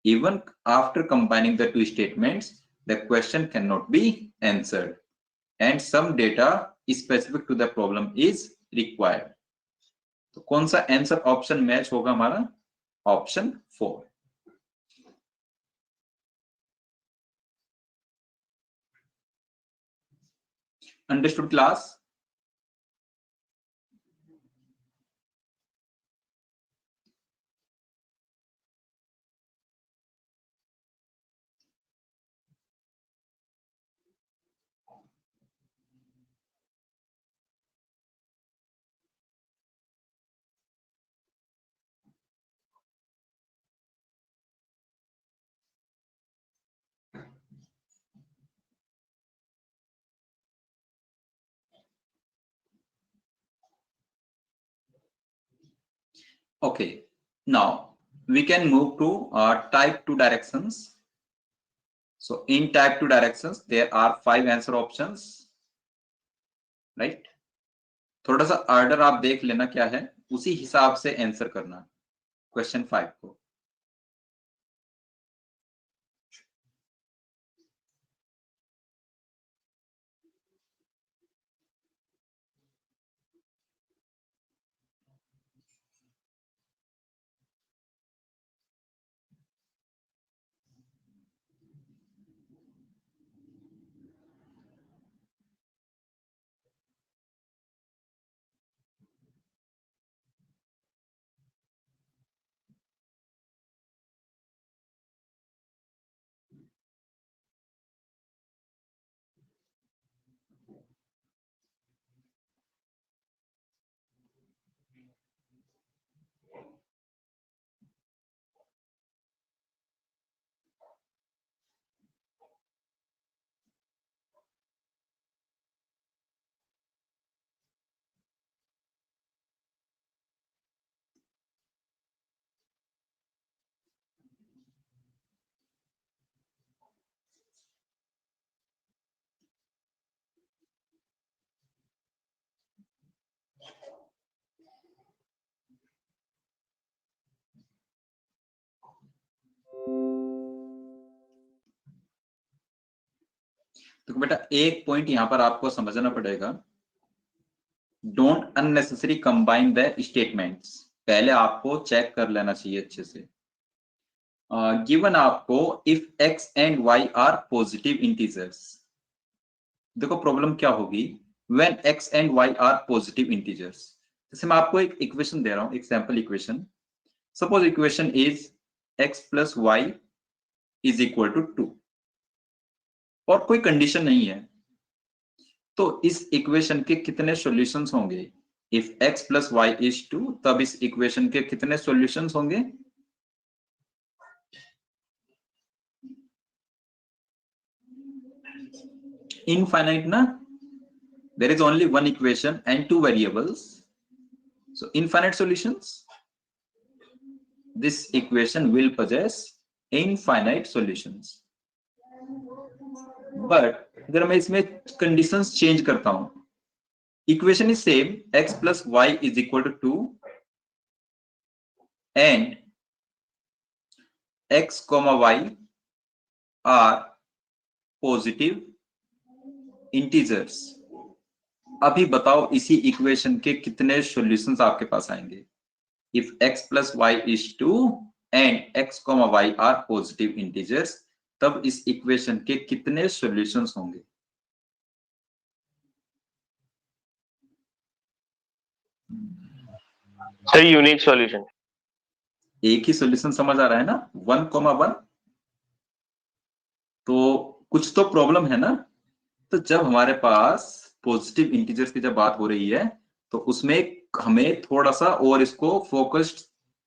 Even after combining the two statements, the question can not be answered and some data specific to the problem is required. तो कौन सा answer option match होगा हमारा? Option 4. Understood class? Okay, now we can move to type 2 directions. So in type 2 directions, there are 5 answer options, right? थोड़ा सा order आप देख लेना क्या है, उसी हिसाब से आंसर करना क्वेश्चन 5 को. तो बेटा एक पॉइंट यहां पर आपको समझना पड़ेगा, don't unnecessary combine the statements. पहले आपको चेक कर लेना चाहिए अच्छे से. गिवन आपको if x and y are positive integers. देखो प्रॉब्लम क्या होगी, when x and y are positive integers. जैसे मैं आपको एक इक्वेशन दे रहा हूं, example equation. Suppose equation is x plus y is equal to 2 और कोई कंडीशन नहीं है, तो इस इक्वेशन के कितने सॉल्यूशंस होंगे? If x plus y is 2, तब इस इक्वेशन के कितने सॉल्यूशंस होंगे? Infinite ना, there is only one equation and 2 variables, so infinite solutions. This equation will possess infinite solutions. But अगर मैं इसमें कंडीशंस चेंज करता हूं, equation is same, x plus y is equal to 2 and x, y are positive integers. अभी बताओ इसी equation के कितने सॉल्यूशंस आपके पास आएंगे? If x plus y is 2 and x, y are positive integers, तब इस इक्वेशन के कितने सॉल्यूशंस होंगे? Sir unique solution. एक ही सॉल्यूशन समझ आ रहा है ना, 1,1। तो कुछ तो प्रॉब्लम है ना। तो जब हमारे पास पॉजिटिव इंटीजर्स की जब बात हो रही है तो उसमें हमें थोड़ा सा और इसको फोकस्ड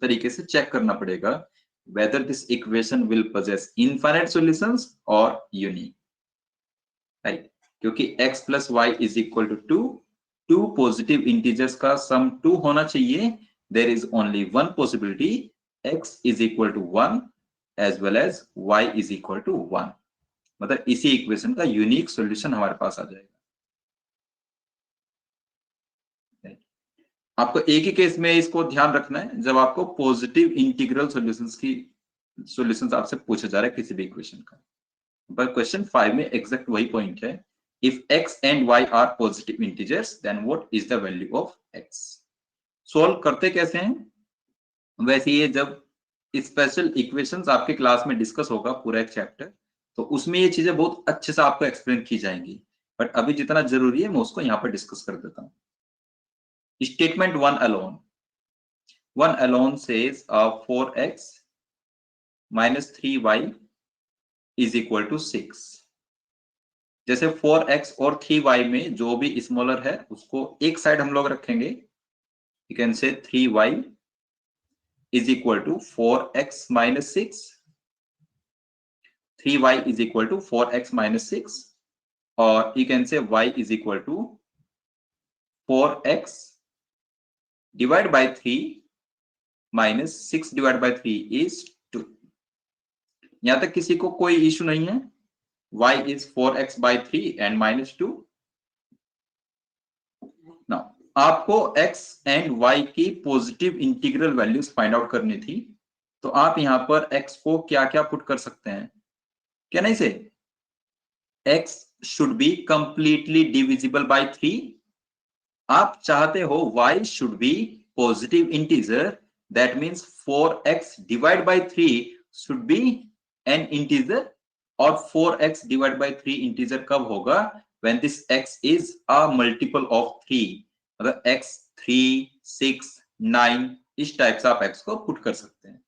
तरीके से चेक करना पड़ेगा, whether this equation will possess infinite solutions or unique, right? क्योंकि x plus y is equal to 2, two positive integers का सम 2 होना चाहिए। there is only one possibility, x is equal to 1 as well as y is equal to 1। मतलब इसी equation का unique solution हमारे पास आ जाएगा। आपको एक ही केस में इसको ध्यान रखना है, जब आपको पॉजिटिव इंटीग्रल सॉल्यूशंस आपसे पूछा जा रहा है किसी भी इक्वेशन का। पर क्वेश्चन 5 में एग्जैक्ट वही पॉइंट है, if x and y are positive integers then what is the value of x। Solve करते कैसे हैं? वैसे ये जब स्पेशल इक्वेशंस आपके क्लास में डिस्कस होगा पूरा एक चैप्टर, तो उसमें ये चीजें बहुत अच्छे से आपको एक्सप्लेन की जाएंगी, बट अभी जितना जरूरी है मैं उसको यहाँ पर डिस्कस कर देता हूँ। Statement 1 alone. 1 alone says 4x minus 3y is equal to 6. जैसे 4x और 3y में जो भी स्मॉलर है उसको एक साइड हम लोग रखेंगे। You can say 3y is equal to 4x minus 6. 3y is equal to 4x minus 6. और you can say y is equal to 4x divided by 3 minus 6 divided by 3 is 2। यहां तक किसी को कोई इश्यू नहीं है? y is 4x by 3 and minus 2। Now आपको x and y की positive integral values find out करनी थी, तो आप यहां पर x को क्या क्या पुट कर सकते हैं? क्या नहीं से x should be completely divisible by 3। आप चाहते हो y should be positive integer, that means 4x divided by 3 should be an integer, और 4x divided by 3 integer कब होगा? when this x is a multiple of 3, मतलब x 3 6 9 इस type से आप x को पुट कर सकते हैं।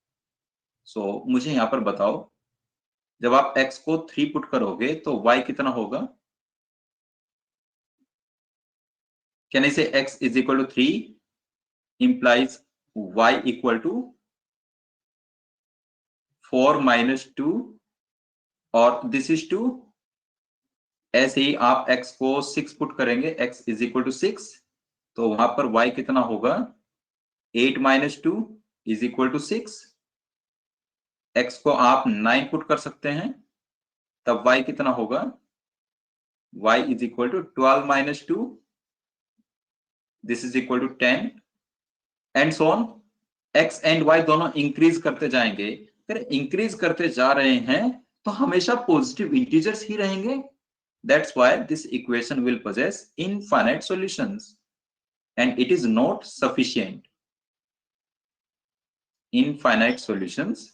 सो मुझे यहां पर बताओ, जब आप x को 3 पुट करोगे तो y कितना होगा? Can I say x is equal to 3 implies y equal to 4 minus 2 और this is 2। ऐसे ही आप x को 6 पुट करेंगे, x is equal to 6, तो वहां पर y कितना होगा? 8 minus 2 is equal to 6। x को आप 9 पुट कर सकते हैं, तब y कितना होगा? y is equal to 12 minus 2, this is equal to 10 and so on। x and y दोनों इंक्रीज करते जाएंगे। फिर इंक्रीज करते जा रहे हैं तो हमेशा पॉजिटिव इंटीजर्स ही रहेंगे। That's why this equation will possess infinite solutions and it is not sufficient। Infinite solutions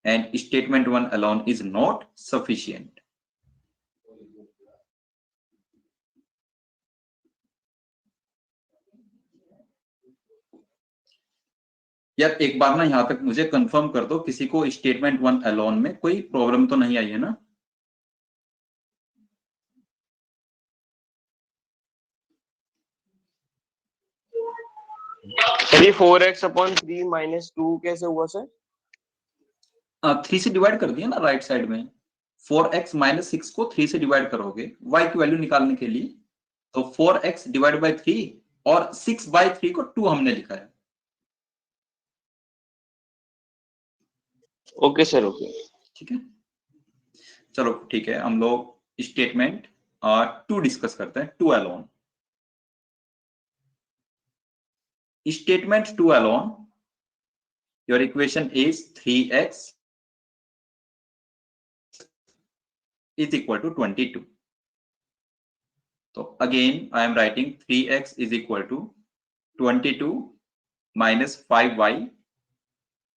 and statement 1 alone is not sufficient। यार एक बार ना यहां तक मुझे कंफर्म कर दो, किसी को स्टेटमेंट 1 अलोन में कोई प्रॉब्लम तो नहीं आई है ना? सर ये 4x अपॉन 3 माइनस 2 कैसे हुआ सर? 3 से डिवाइड कर दिया ना राइट साइड में। 4x माइनस 6 को 3 से डिवाइड करोगे y की वैल्यू निकालने के लिए, तो 4x डिवाइड बाई 3 और 6 बाई 3 को 2 हमने लिखा है। ओके सर, ओके ठीक है, चलो ठीक है, हम लोग स्टेटमेंट 2 डिस्कस करते हैं, 2 alone. Statement 2 alone, your equation is 3x is equal to 22. So again, I am writing 3x is equal to 22 minus 5y,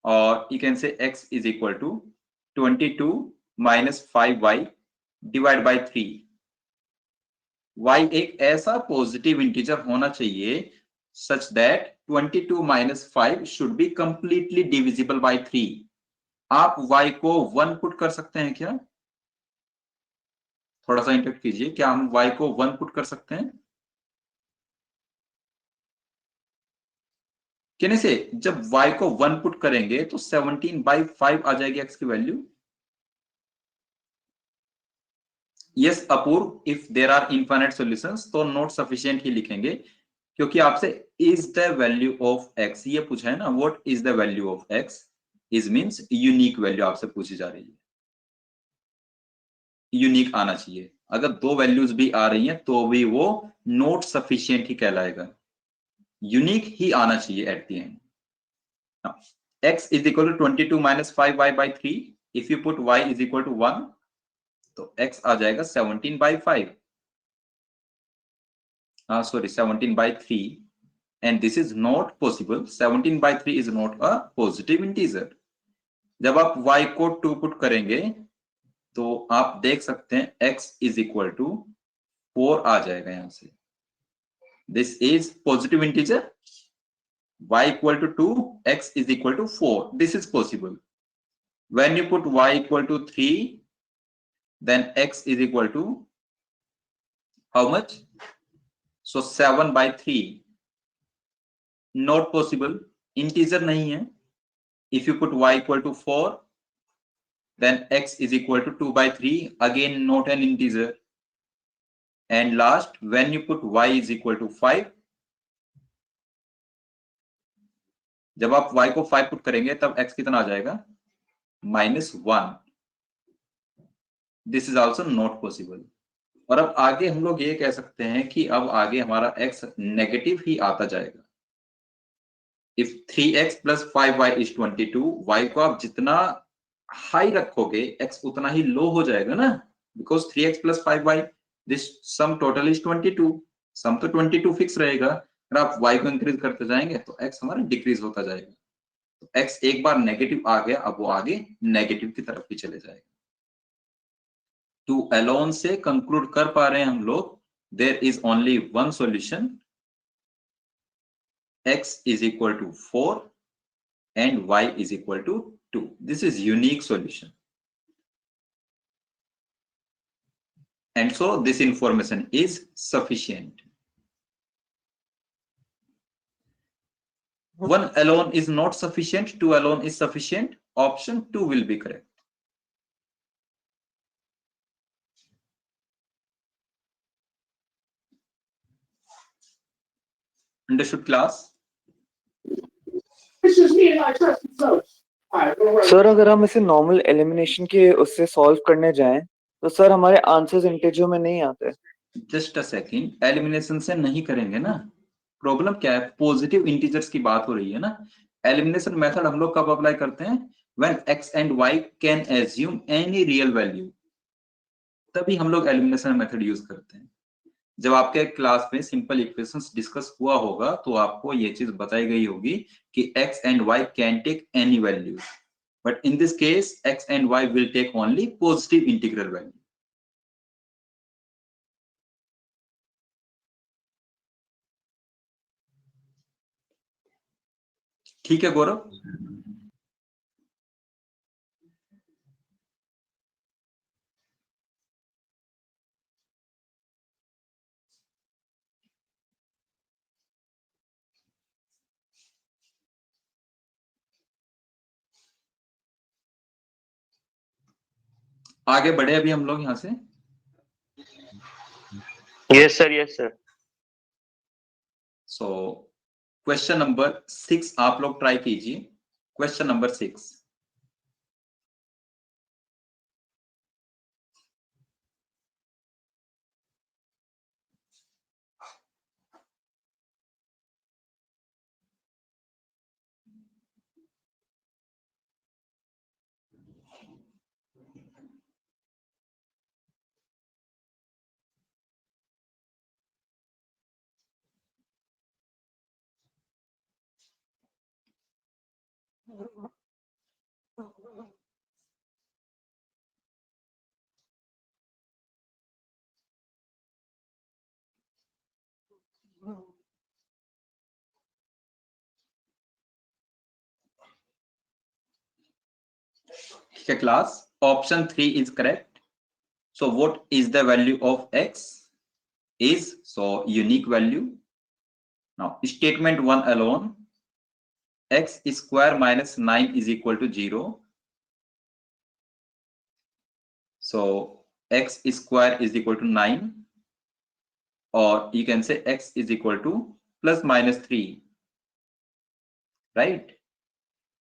or you can say x is equal to 22 minus 5y divided by 3. y एक ऐसा positive integer होना चाहिए such that 22 minus 5 should be completely divisible by 3. आप y को 1 put कर सकते हैं क्या? थोड़ा सा इंटरेक्ट कीजिए, क्या हम y को 1 पुट कर सकते हैं? कहने से जब y को 1 पुट करेंगे तो 17/5 आ जाएगी x की value. Yes Apoorv, if there are infinite solutions तो नॉट सफिशिएंट ही लिखेंगे, क्योंकि आपसे is the value of x ये पूछा है ना. What is the value of x is means unique value आपसे पूछी जा रही है. यूनिक आना चाहिए. अगर दो वैल्यूज भी आ रही हैं तो भी वो नॉट सफिशिएंट ही कहलाएगा. यूनिक ही आना चाहिए eight the and. x is equal to 22 minus 5y by 3. if you put y is equal to 1 तो x आ जाएगा 17/5. Sorry, 17/3, and this is not possible. 17/3 is not a positive integer. जब आप y को 2 put करेंगे तो आप देख सकते हैं x is equal to 4 आ जाएगा यहां से. This is positive integer. y equal to 2, x is equal to 4. This is possible. When you put y equal to 3, then x is equal to how much? So 7/3. Not possible. Integer नहीं है. If you put y equal to 4, then x is equal to 2/3. Again, not an integer. And last, when you put y is equal to 5, जब आप y को 5 put करेंगे तब x कितना आ जाएगा? -1. This is also not possible. और अब आगे हम लोग ये कह सकते हैं कि अब आगे हमारा x नेगेटिव ही आता जाएगा. If 3x plus 5y is 22, y को आप जितना हाई रखोगे x उतना ही लो हो जाएगा ना, because 3x plus 5y, this sum total is 22. सम तो 22 फिक्स रहेगा. अगर आप y को इंक्रीज करते जाएंगे तो x हमारा डिक्रीज होता जाएगा. तो x एक बार नेगेटिव आ गया, अब वो आगे नेगेटिव की तरफ ही चले जाएगा. टू अलोन से कंक्लूड कर पा रहे हैं हम लोग, there is only one solution, x is equal to 4 and y is equal to 2. This is unique solution. And so this information is sufficient. One alone is not sufficient, two alone is sufficient. Option 2 will be correct. Understood class? Sir अगर हम इसे normal elimination के उससे solve करने जाएं तो sir हमारे answers integer में नहीं आते. जस्ट अ सेकेंड, एलिमिनेशन से नहीं करेंगे ना. प्रॉब्लम क्या है? पॉजिटिव इंटीजर्स की बात हो रही है ना. एलिमिनेशन मेथड हम लोग कब अप्लाई करते हैं? When x and y can assume any real value, तभी हम लोग एलिमिनेशन मेथड यूज करते हैं. जब आपके क्लास में सिंपल इक्वेशंस डिस्कस हुआ होगा तो आपको ये चीज बताई गई होगी कि x and y can take any value, but in this case x and y will take only positive integral value. ठीक है गौरव? आगे बढ़े अभी हम लोग यहां से. Yes sir, yes sir. So question number 6 आप लोग ट्राई कीजिए. Question number 6. Okay, class, option 3 is correct. So what is the value of x? Is, so unique value. Now statement 1 alone, x square minus 9 is equal to 0. So x square is equal to 9, or you can say x is equal to plus minus 3, right?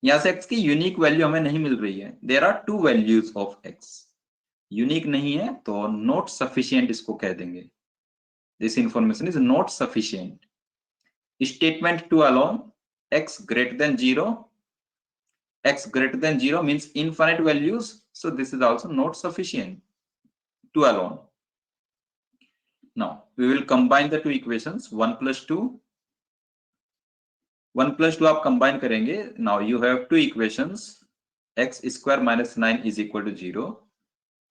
यहाँ से x की unique value हमें नहीं मिल रही है. There are two values of x. Unique नहीं है तो नॉट सफिशिएंट इसको कह देंगे. This information is not sufficient. Statement 2 alone, x greater than 0. x greater than 0 means infinite values, so this is also not sufficient. 2 alone. Now we will combine the two equations, 1 plus 2. 1 plus 2 आप combine करेंगे. Now you have two equations, x square minus 9 is equal to 0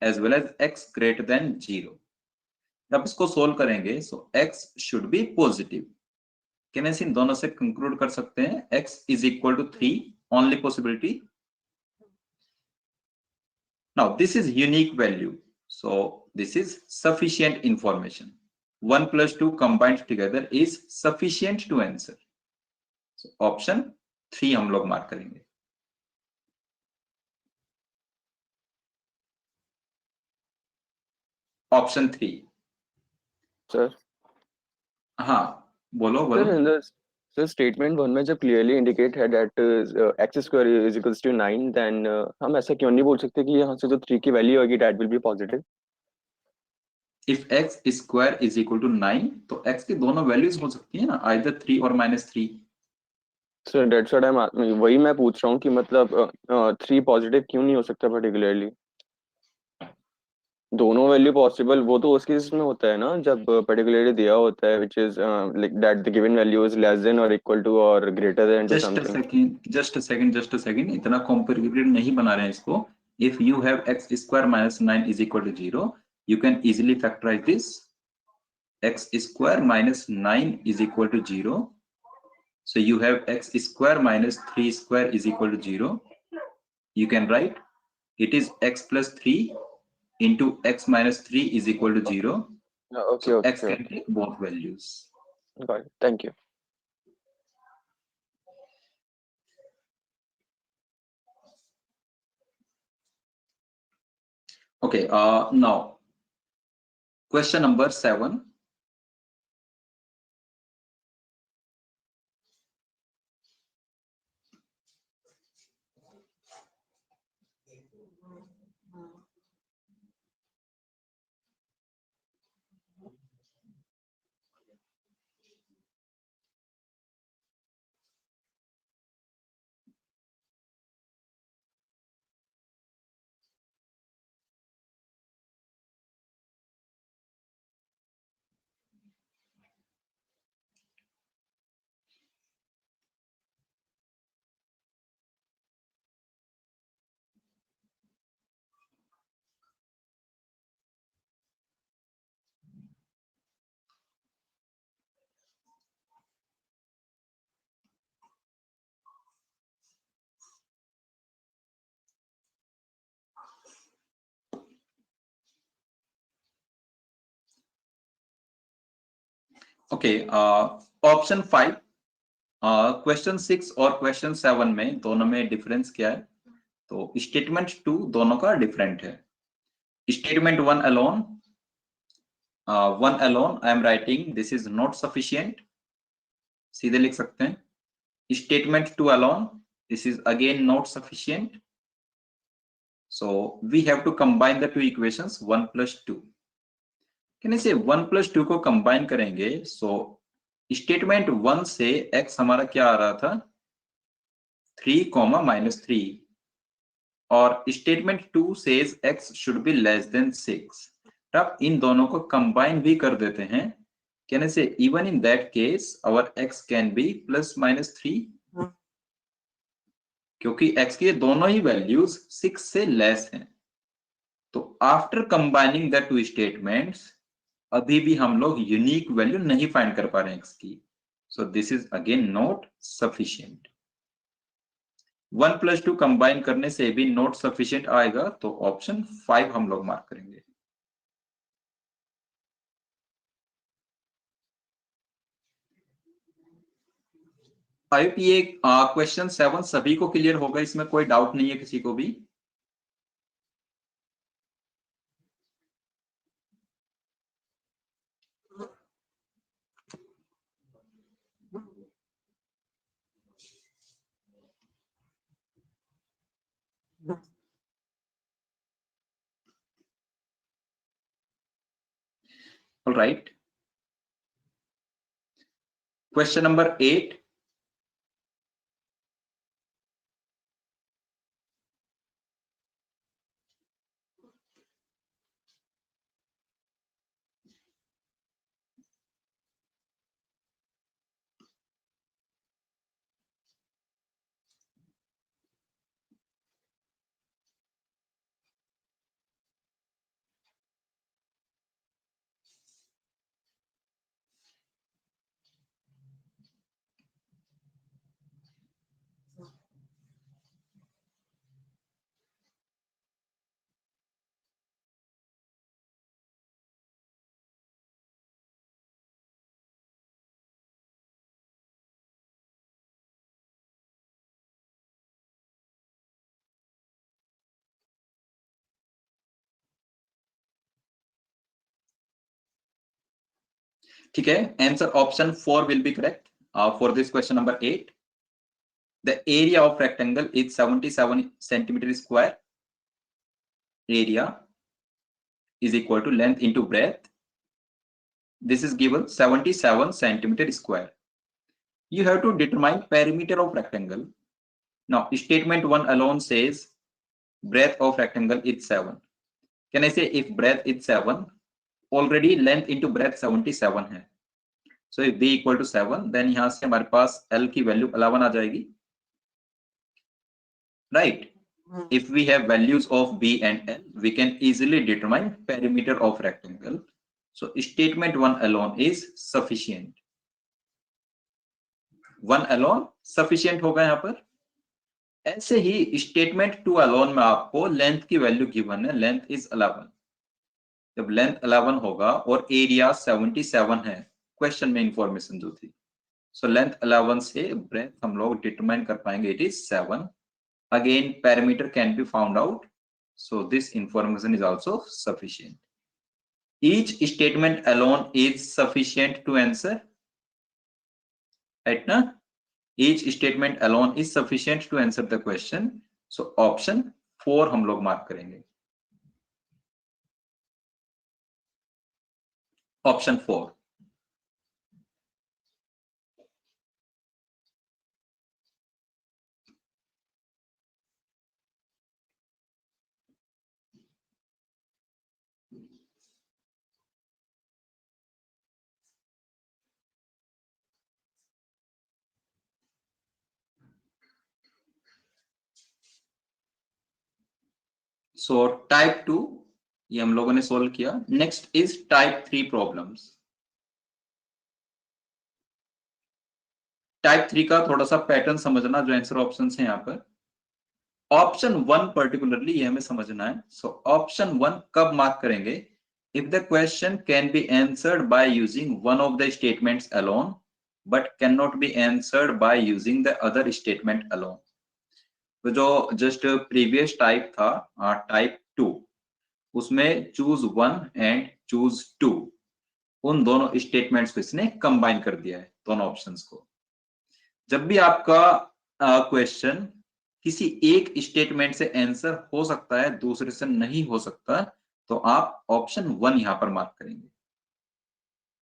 as well as x greater than 0. जब इसको solve करेंगे, so x should be positive. क्या मैं इन दोनों से conclude कर सकते हैं? x is equal to 3, only possibility. Now this is unique value, so this is sufficient information. 1 plus 2 combined together is sufficient to answer. So option 3 हम लोग mark करेंगे. ऑप्शन 3. सर हाँ बोलो सर बोलो. इन द सर स्टेटमेंट 1 में जब clearly indicate है that x square is equals to 9, देन हम ऐसा क्यों नहीं बोल सकते कि यहाँ से जो 3 की वैल्यू होगी that will be positive? If x square is equal to 9, तो x की दोनों वैल्यूज हो सकती है ना, आइदर 3 और -3. Sir that's what I am, वही मैं पूछ रहा हूँ कि मतलब 3 पॉजिटिव क्यों नहीं हो सकता पर्टिकुलरली? दोनों वैल्यू पॉसिबल वो तो उस केस में होता है ना जब पर्टिकुलरली दिया होता है which is like that the given value is less than और इक्वल टू और greater than to something. Just a second, इतना कॉम्प्लिकेटेड नहीं बना रहे हैं इसको. If you have x square minus 9 is equal to 0, you can easily factorize this. x square minus 9 is equal to 0. So you have x square minus 3 square is equal to 0. You can write it is x plus 3 into x minus 3 is equal to 0. Okay, So okay, x can take both values. got it. Thank you. Okay, now question number 7. Okay, option 5, question 6 और question 7 में दोनों में difference क्या है? तो statement 2 दोनों का different है. Statement 1 alone, I am writing this is not sufficient, सीधे लिख सकते हैं. Statement 2 alone, this is again not sufficient. So we have to combine the two equations 1 plus 2. कहने से 1 plus 2 को कंबाइन करेंगे, सो स्टेटमेंट 1 से x हमारा क्या आ रहा था? 3, -3, और statement 2 says x should be less than 6. अब इन दोनों को कंबाइन भी कर देते हैं. कहने से even in that case our x can be +-3. क्योंकि x की दोनों ही वैल्यूज 6 से लेस हैं। तो after combining the two statements अभी भी हम लोग यूनिक वैल्यू नहीं फाइंड कर पा रहे हैं x की। So this is again not sufficient. 1 + 2 combine करने से भी नॉट सफिशिएंट आएगा, तो ऑप्शन 5 हम लोग मार्क करेंगे। आई होप ये क्वेश्चन 7 सभी को क्लियर होगा, इसमें कोई डाउट नहीं है किसी को भी। All right. Question number 8. ठीक है, answer option 4 will be correct for this question number 8. The area of rectangle is 77 centimeter square. Area is equal to length into breadth. This is given 77 centimeter square. You have to determine perimeter of rectangle. Now, statement 1 alone says breadth of rectangle is 7. Can I say if breadth is 7, already length into breadth 77 है. So if b equal to 7, then यहाँ से हमारे पास l की value 11 आ जाएगी. Right? If we have values of b and l, we can easily determine perimeter of rectangle. So statement 1 alone is sufficient. 1 alone sufficient होगा यहाँ पर. ऐसे ही स्टेटमेंट 2 अलोन में आपको लेंथ की वैल्यू गिवन है, लेंथ इज 11. जब लेंथ 11 होगा और एरिया 77 है, क्वेश्चन में इंफॉर्मेशन जो थी, सो लेंथ 11 से ब्रेथ हम लोग डिटरमाइन कर पाएंगे, it is 7. Again parameter can be found out, so this information is also sufficient. Each statement alone is sufficient to answer, right ना? Each statement alone is sufficient to answer the question. So option 4 हम लोग mark करेंगे. Option 4. So type 2 ये हम लोगों ने solve किया. Next is type 3 problems. Type 3 का थोड़ा सा पैटर्न समझना, जो आंसर ऑप्शंस हैं यहाँ पर. ऑप्शन 1 पर्टिकुलरली ये हमें समझना है. सो ऑप्शन 1 कब मार्क करेंगे? If the question can be answered by using one of the statements alone but can not be answered by using the other statement alone. तो जो जस्ट प्रीवियस टाइप था, type 2, उसमें choose 1 and choose 2, उन दोनों statements को इसने combine कर दिया है, दोनों ऑप्शंस को. जब भी आपका क्वेश्चन किसी एक स्टेटमेंट से आंसर हो सकता है, दूसरे से नहीं हो सकता, तो आप ऑप्शन 1 यहां पर मार्क करेंगे.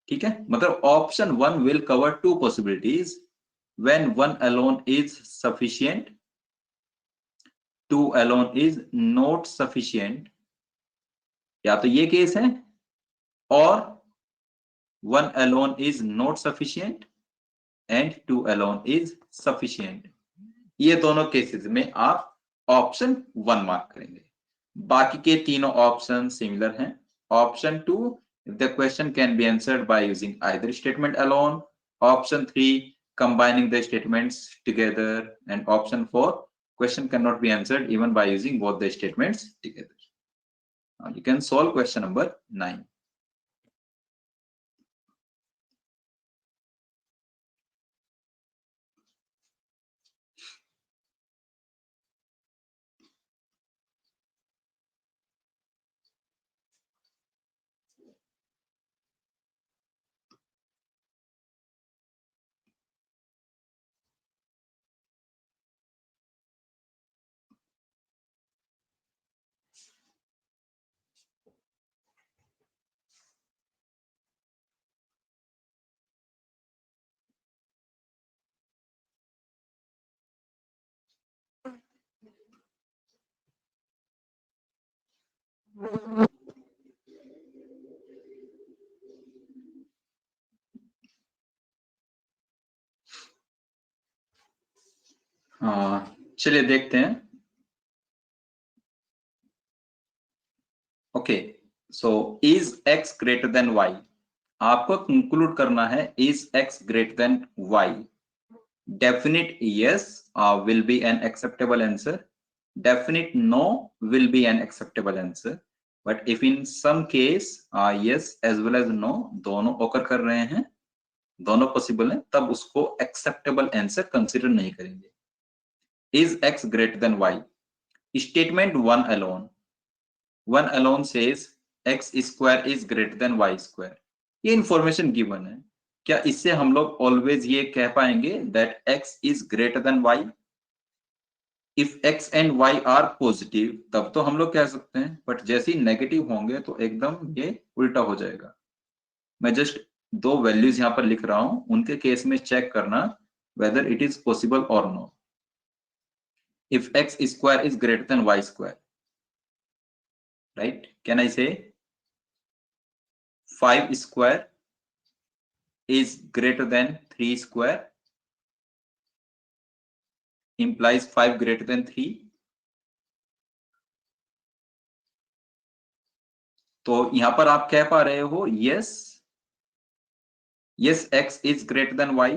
ठीक है, मतलब option 1 will cover 2 possibilities. When 1 alone is sufficient, 2 alone is not sufficient. या तो ये केस है, और 1 alone is not sufficient and 2 alone is sufficient. ये दोनों केसेस में आप ऑप्शन 1 मार्क करेंगे। बाकी के तीनों ऑप्शन सिमिलर हैं। Option 2, if the question can be answered by using either statement alone. Option 3, combining the statements together. And option 4, question cannot be answered even by using both the statements together. Now you can solve question number 9. चलिए देखते हैं। Okay, so is x greater than y, आपको conclude करना है is x greater than y। Definite yes will be an acceptable answer, definite no will be an acceptable answer, but if in some case yes as well as no दोनों occur कर रहे हैं, दोनों possible हैं, तब उसको acceptable answer consider नहीं करेंगे। Is x greater than y? Statement 1 alone says x square is greater than y square. ये इंफॉर्मेशन गिवन है। क्या इससे हम लोग ऑलवेज ये कह पाएंगे that x is greater than y? If x and y are positive, तब तो हम लोग कह सकते हैं, बट जैसे ही नेगेटिव होंगे तो एकदम ये उल्टा हो जाएगा। मैं जस्ट 2 वैल्यूज यहां पर लिख रहा हूं, उनके केस में चेक करना whether it is possible or no. If x square is greater than y square, right? Can I say 5 square is greater than 3 square? Implies 5 greater than 3. तो यहां पर आप कह पा रहे हो yes x is greater than y।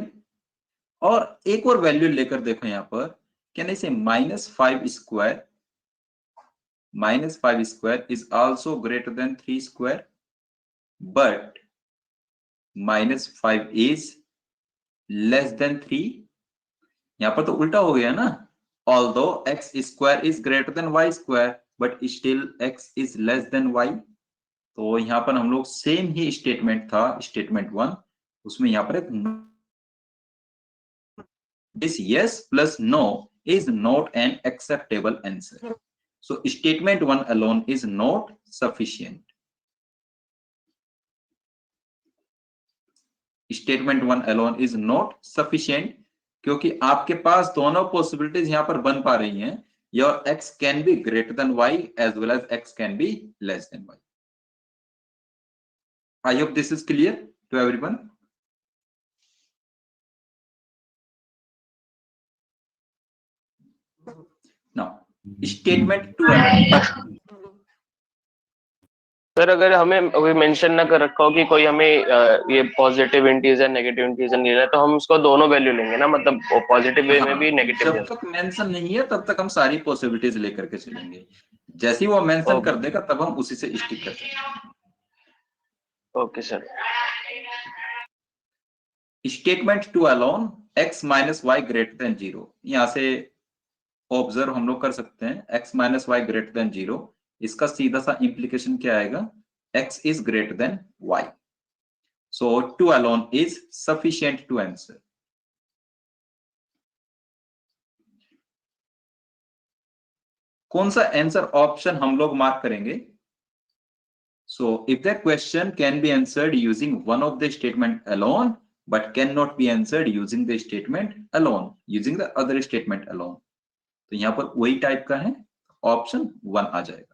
और एक और वैल्यू लेकर देखो यहां पर, कैन आई से -5 square is also greater than 3 square, but -5 is less than 3। यहां पर तो उल्टा हो गया ना। Although x square is greater than y square, but still x is less than y। तो यहां पर हम लोग सेम ही स्टेटमेंट था, स्टेटमेंट 1, उसमें यहां पर एक this yes plus no is not an acceptable answer. So statement 1 alone is not sufficient. Statement 1 alone is not sufficient क्योंकि आपके पास दोनों पॉसिबिलिटीज यहां पर बन पा रही हैं। Your x can be greater than y as well as x can be less than y. I hope this is clear to everyone. Now, statement 2 alone. Sir अगर हमें अभी मेंशन ना कर रखा हो कि कोई हमें ये पॉजिटिव इंटीजर नेगेटिव इंटीजर नहीं रहा, तो हम उसको दोनों वैल्यू लेंगे ना, मतलब पॉजिटिव वे में भी नेगेटिव जब तक मेंशन नहीं है तब तक हम सारी पॉसिबिलिटीज लेकर के चलेंगे। जैसे ही वो मेंशन कर देगा तब हम उसी से स्टिक कर सकते। Okay sir. Statement 2 alone x minus y greater than 0, यहां से ऑब्जर्व हम लोग कर सकते हैं x minus y greater than 0। इसका सीधा सा इंप्लीकेशन क्या आएगा, x is greater than y। So 2 alone is sufficient to answer. कौन सा आंसर ऑप्शन हम लोग मार्क करेंगे? So if the question can be answered using one of the statement alone, but cannot be answered using the statement alone, using the other statement alone, तो यहां पर वही type का है, ऑप्शन 1 आ जाएगा।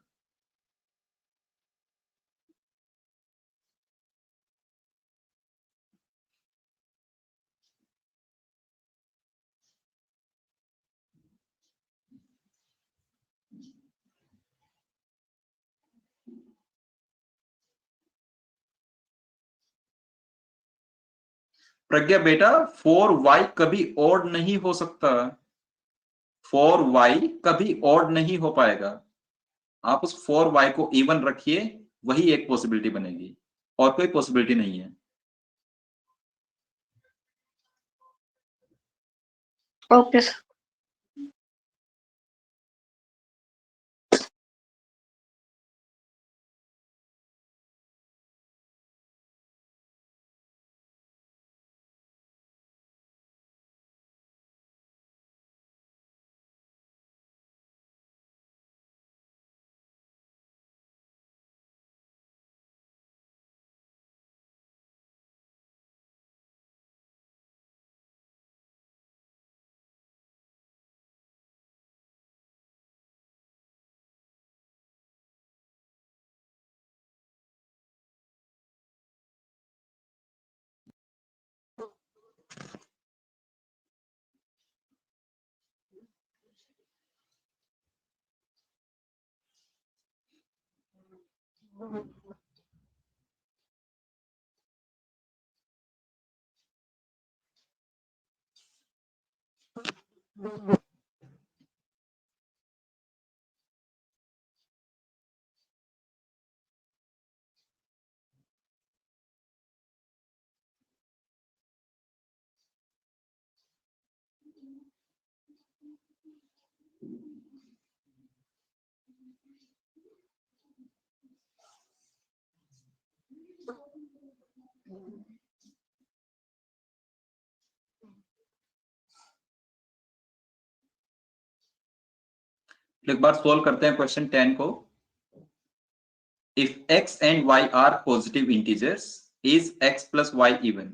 प्रज्ञा बेटा 4y कभी ऑड नहीं हो सकता, 4y कभी ऑड नहीं हो पाएगा। आप उस 4y को इवन रखिए, वही एक पॉसिबिलिटी बनेगी, और कोई पॉसिबिलिटी नहीं है। Okay sir. एक बार सोल्व करते हैं क्वेश्चन 10 को। If x and y are positive integers, is x plus y even?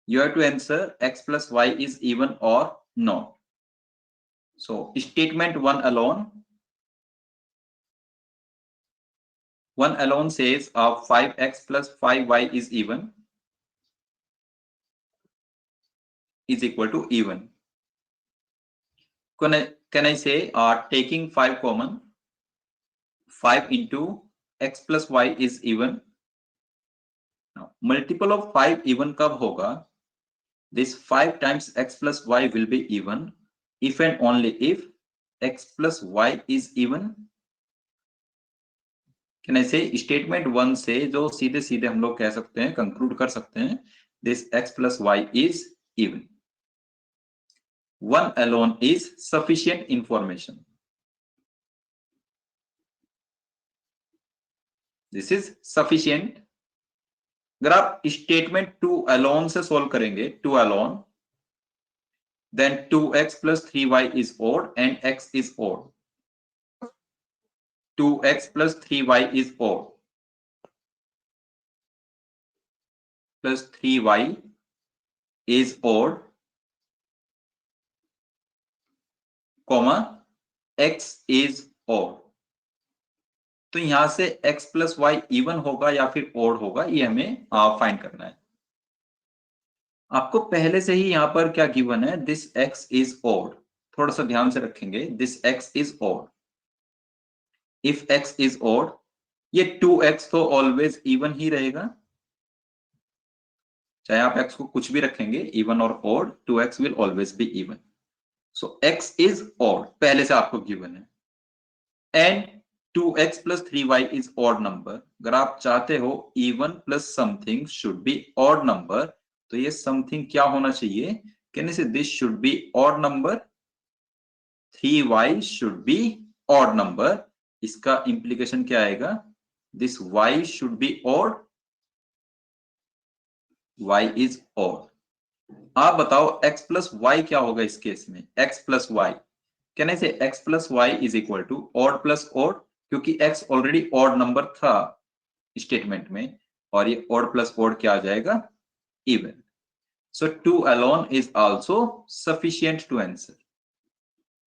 You have to answer x plus y is even or not. So statement 1 alone says 5x plus 5y is even, is equal to even. Can I say taking 5 common, 5 into x plus y is even? Now multiple of 5 even कब होगा? This 5 times x plus y will be even if and only if x plus y is even. Can I say statement 1 से जो सीधे सीधे हम लोग कह सकते हैं, कंक्लूड कर सकते हैं, this x plus y is even. 1 alone is sufficient information. This is sufficient. अगर आप स्टेटमेंट 2 alone से सोल्व करेंगे, 2 alone, then 2x plus 3y is odd and x is odd. 2x plus 3y is odd. Plus 3y is odd, comma x is odd. तो यहां से x plus y even होगा या फिर odd होगा, ये हमें फाइंड करना है। आपको पहले से ही यहां पर क्या गिवन है, दिस x is odd, थोड़ा सा ध्यान से रखेंगे, this x is odd. If x is odd, ये 2x तो ऑलवेज इवन ही रहेगा, चाहे आप x को कुछ भी रखेंगे, इवन और odd, 2x will always be even. So x is odd, पहले से आपको गिवन है, and 2x plus 3y is odd number. अगर आप चाहते हो even plus something should be odd number, तो ये something क्या होना चाहिए? Can you say this should be odd number? 3y should be odd number. इसका implication क्या आएगा? This y should be odd. y is odd. आप बताओ x plus y क्या होगा इस केस में? x plus y. Can I say x plus y is equal to odd plus odd? क्योंकि x ऑलरेडी odd नंबर था statement में, और ये odd plus odd क्या आ जाएगा? Even. So 2 alone is also sufficient to answer.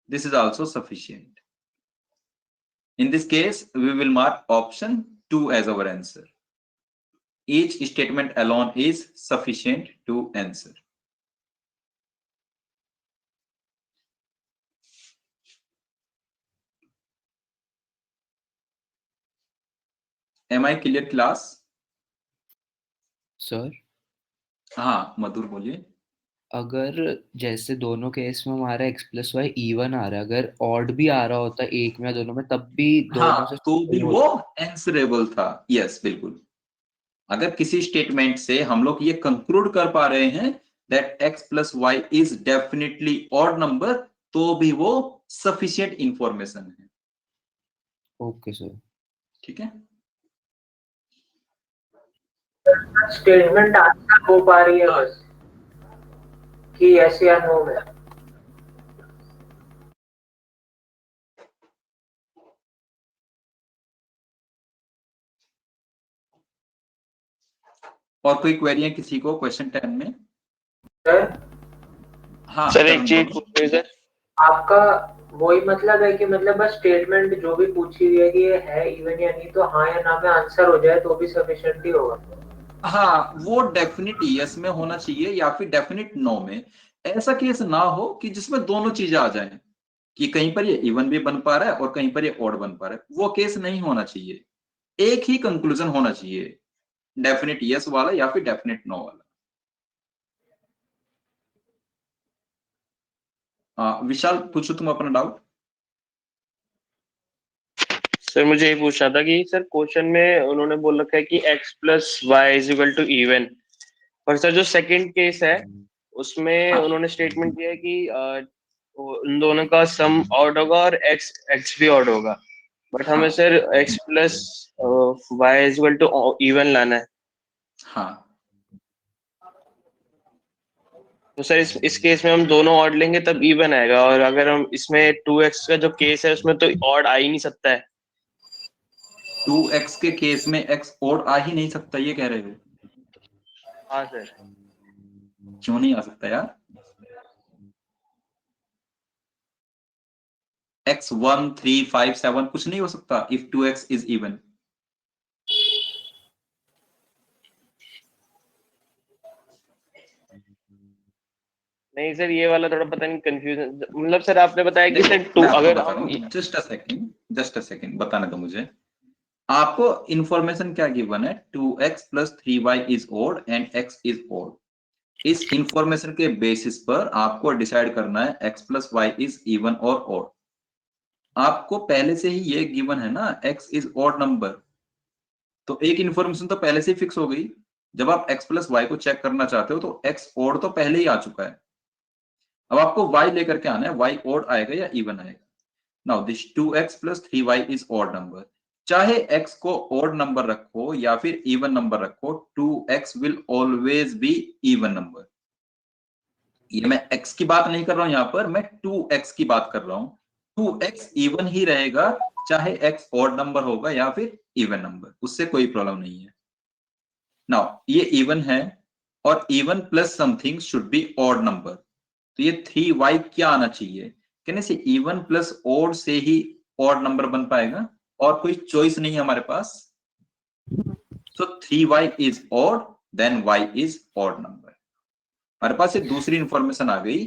This is also sufficient. In this case, we will mark option 2 as our answer. Each statement alone is sufficient to answer. Am I clear, class? Sir, हाँ मधुर बोलिए। अगर जैसे दोनों case में हमारा x plus why even आ रहा है, अगर ऑड भी आ रहा होता एक में या दोनों में, तब भी दोनों से हाँ तो भी same वो होता। आंसरेबल था। यस बिल्कुल। अगर किसी स्टेटमेंट से हम लोग ये कंक्लूड कर पा रहे हैं that x plus y is definitely odd number, तो भी वो सफिशिएंट इंफॉर्मेशन है। Okay sir. ठीक है। स्टेटमेंट आंसर हो पा रही है बस कि यस या नो में। और कोई क्वेरी है किसी को क्वेश्चन 10 में? सर हाँ सर एक करण चीज बोलो। पूछ रही सर। आपका वही मतलब है कि मतलब बस स्टेटमेंट जो भी पूछी हुई है कि ये है इवन या नहीं, तो हाँ या ना में आंसर हो जाए तो भी सफिशिएंट ही होगा। हाँ वो डेफिनेट यस में होना चाहिए या फिर डेफिनेट नो में। ऐसा केस ना हो कि जिसमें दोनों चीजें आ जाएं, कि कहीं पर ये इवन भी बन पा रहा है और कहीं पर ये ऑड बन पा रहा है, वो केस नहीं होना चाहिए। एक ही कंक्लूजन होना चाहिए, डेफिनेट यस वाला या फिर डेफिनेट नो वाला। विशाल पूछो तुम अपना डाउट। सर मुझे ये पूछना था कि सर क्वेश्चन में उन्होंने बोल रखा है कि x plus y is equal to even, पर सर जो सेकंड केस है उसमें हाँ। उन्होंने स्टेटमेंट दिया है कि उन दोनों का सम ऑड होगा और x भी ऑड होगा, बट हमें हाँ। Sir x plus y is equal to even लाना है। हाँ तो सर इस केस में हम दोनों ऑड लेंगे तब इवन आएगा, और अगर हम इसमें 2x का जो केस है उसमें तो ऑड आ ही नहीं सकता है। 2x के केस में x ऑड आ ही नहीं सकता ये कह रहे हो? हाँ सर। क्यों नहीं आ सकता यार? x 1 3 5 7 कुछ नहीं हो सकता इफ 2x इज इवन। नहीं सर ये वाला थोड़ा पता नहीं कंफ्यूजन, मतलब सर आपने बताया कि देखो सर टू मैं आपको अगर बता रहा हम हूँ, जस्ट अ सेकेंड बताने दो मुझे। आपको इंफॉर्मेशन क्या गिवन है? 2x plus 3y is odd and x is odd. इस इंफॉर्मेशन के बेसिस पर आपको डिसाइड करना है x plus y is even और ऑड। आपको पहले से ही ये गिवन है ना, x इज ऑड नंबर, तो एक इंफॉर्मेशन तो पहले से ही फिक्स हो गई। जब आप x प्लस वाई को चेक करना चाहते हो तो x ऑड तो पहले ही आ चुका है। अब आपको y लेकर के आना है, y ऑड आएगा या इवन आएगा। Now this 2x plus 3y is odd number. चाहे x को ऑड नंबर रखो या फिर इवन नंबर रखो, 2x will always be even number. ये मैं x की बात नहीं कर रहा हूं, यहां पर मैं 2x की बात कर रहा हूं। 2x इवन ही रहेगा, चाहे x ऑड नंबर होगा या फिर इवन नंबर, उससे कोई प्रॉब्लम नहीं है। नाउ ये इवन है और even plus something should be odd number, तो ये 3y क्या आना चाहिए? कहने से इवन प्लस ऑड से ही ऑड नंबर बन पाएगा, और कोई चॉइस नहीं है हमारे पास। So 3y is odd, then y is odd number. हमारे पास एक दूसरी इंफॉर्मेशन आ गई,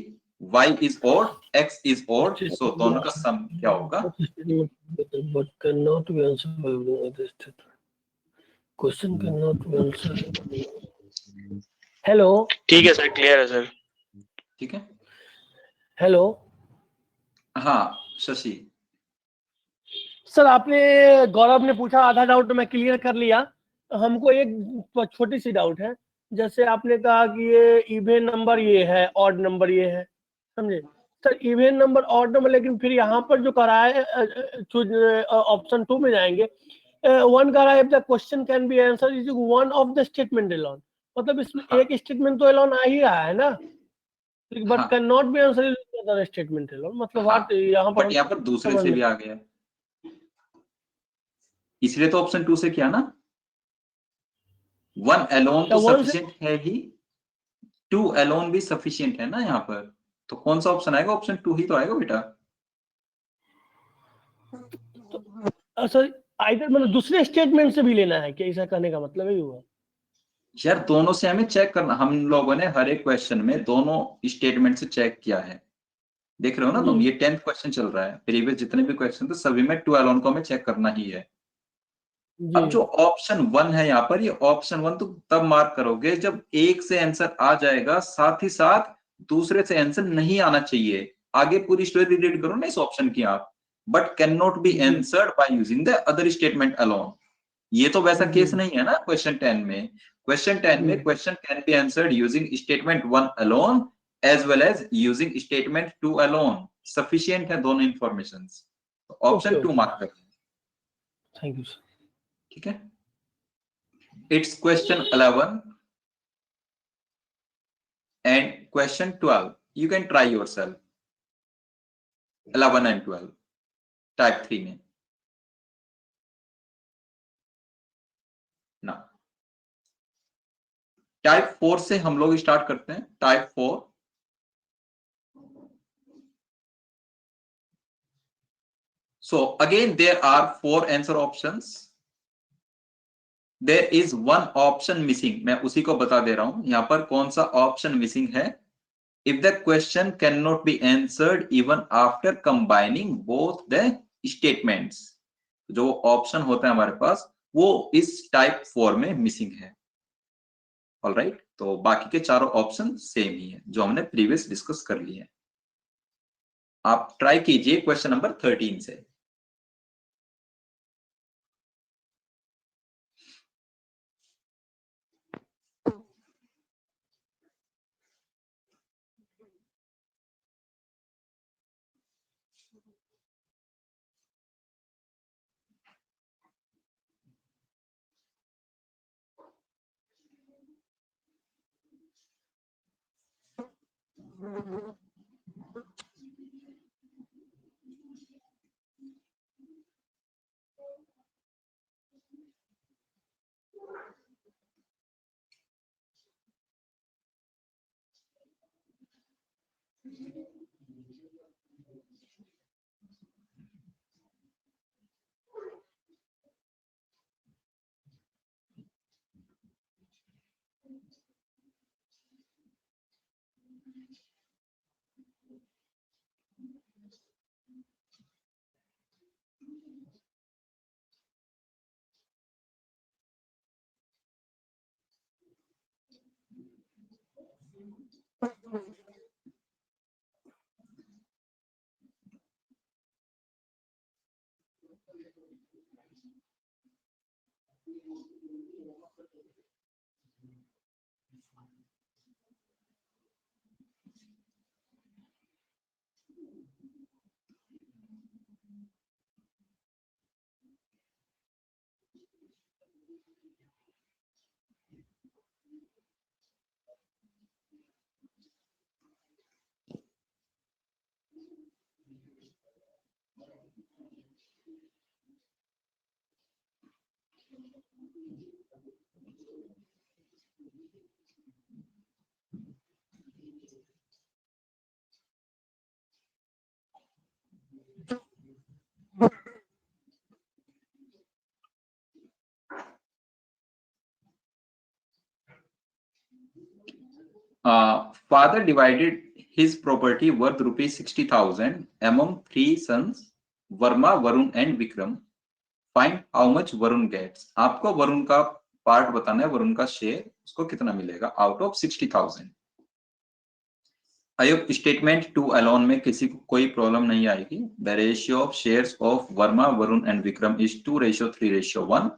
y is odd, x is odd, so दोनों का सम क्या होगा? But cannot be answered by other statement. Question cannot be answered. Hello ठीक है सर, क्लियर है सर। ठीक है। हेलो हाँ शशि। सर, आपने गौरव ने पूछा, आधा डाउट मैं क्लियर कर लिया। हमको एक छोटी सी डाउट है। जैसे आपने कहा कि ये इवन नंबर ये है, ऑड नंबर ये है, समझे sir? Even number odd number, लेकिन फिर यहाँ पर जो करा है ऑप्शन 2 में जाएंगे, वन करा है the question can be answer is one of the statement alone, मतलब इसमें हाँ। एक स्टेटमेंट तो एलोन आ ही रहा है ना, बट हाँ। Can not be answer is other statement alone, मतलब हाँ, व्हाट यहाँ पर बट यहाँ पर दूसरे समझ से में भी आ गया, इसलिए तो ऑप्शन 2 से किया ना। वन एलोन तो वन से सफिशिएंट है ही, 2 एलोन भी सफिशिएंट है ना यहाँ पर, तो कौन सा ऑप्शन आएगा? ऑप्शन 2 ही तो आएगा बेटा। सर आइदर मतलब दूसरे स्टेटमेंट से भी लेना है क्या? ऐसा कहने का मतलब है हुआ यार दोनों से हमें चेक करना, हम लोगों ने हर एक क्वेश्चन में दोनों स्टेटमेंट से चेक किया है। देख रहे हो ना तुम, ये 10th क्वेश्चन चल रहा है, प्रीवियस जितने भी क्वेश्चन थे सभी में 2 एलोन को हमें चेक करना ही है। अब जी जो ऑप्शन 1 है यहाँ पर, ये ऑप्शन 1 तो तब मार्क करोगे जब एक से आंसर आ जाएगा, साथ ही साथ दूसरे से आंसर नहीं आना चाहिए। आगे पूरी स्टोरी रीड करो ना इस ऑप्शन की आप, बट कैन नॉट बी जी answered by using the other statement alone. ये तो वैसा जी केस नहीं है ना क्वेश्चन 10 में। क्वेश्चन 10 में जी question can be answered using statement 1 alone as well as using statement 2 alone. Sufficient है दोनों इंफॉर्मेशन। तो ऑप्शन ओके 2 ओके मार्क कर, थैंक यू सर। ठीक है। It's question 11 and question 12. You can try yourself. 11 and 12. Type 3 में. Now, type 4 से हम लोग स्टार्ट करते हैं. Type 4. So again, there are 4 answer options. There is one option missing. मैं उसी को बता दे रहा हूं यहां पर कौन सा ऑप्शन मिसिंग है. If the question cannot be answered even after combining both the statements, जो ऑप्शन होता है हमारे पास वो इस टाइप 4 में मिसिंग है. ऑलराइट, तो बाकी के चारों ऑप्शन सेम ही है जो हमने प्रीवियस डिस्कस कर लिए हैं. आप ट्राई कीजिए क्वेश्चन नंबर 13 से. Father divided his property worth rupees 60,000 among 3 sons, Varma, Varun and Vikram. Find how much Varun gets. आपको वरुण का पार्ट बताना है, वरुण का शेयर उसको कितना मिलेगा out of 60,000. I hope statement 2 alone में किसी को कोई प्रॉब्लम नहीं आएगी. The ratio of shares of Verma, Varun and Vikram is 2:3:1.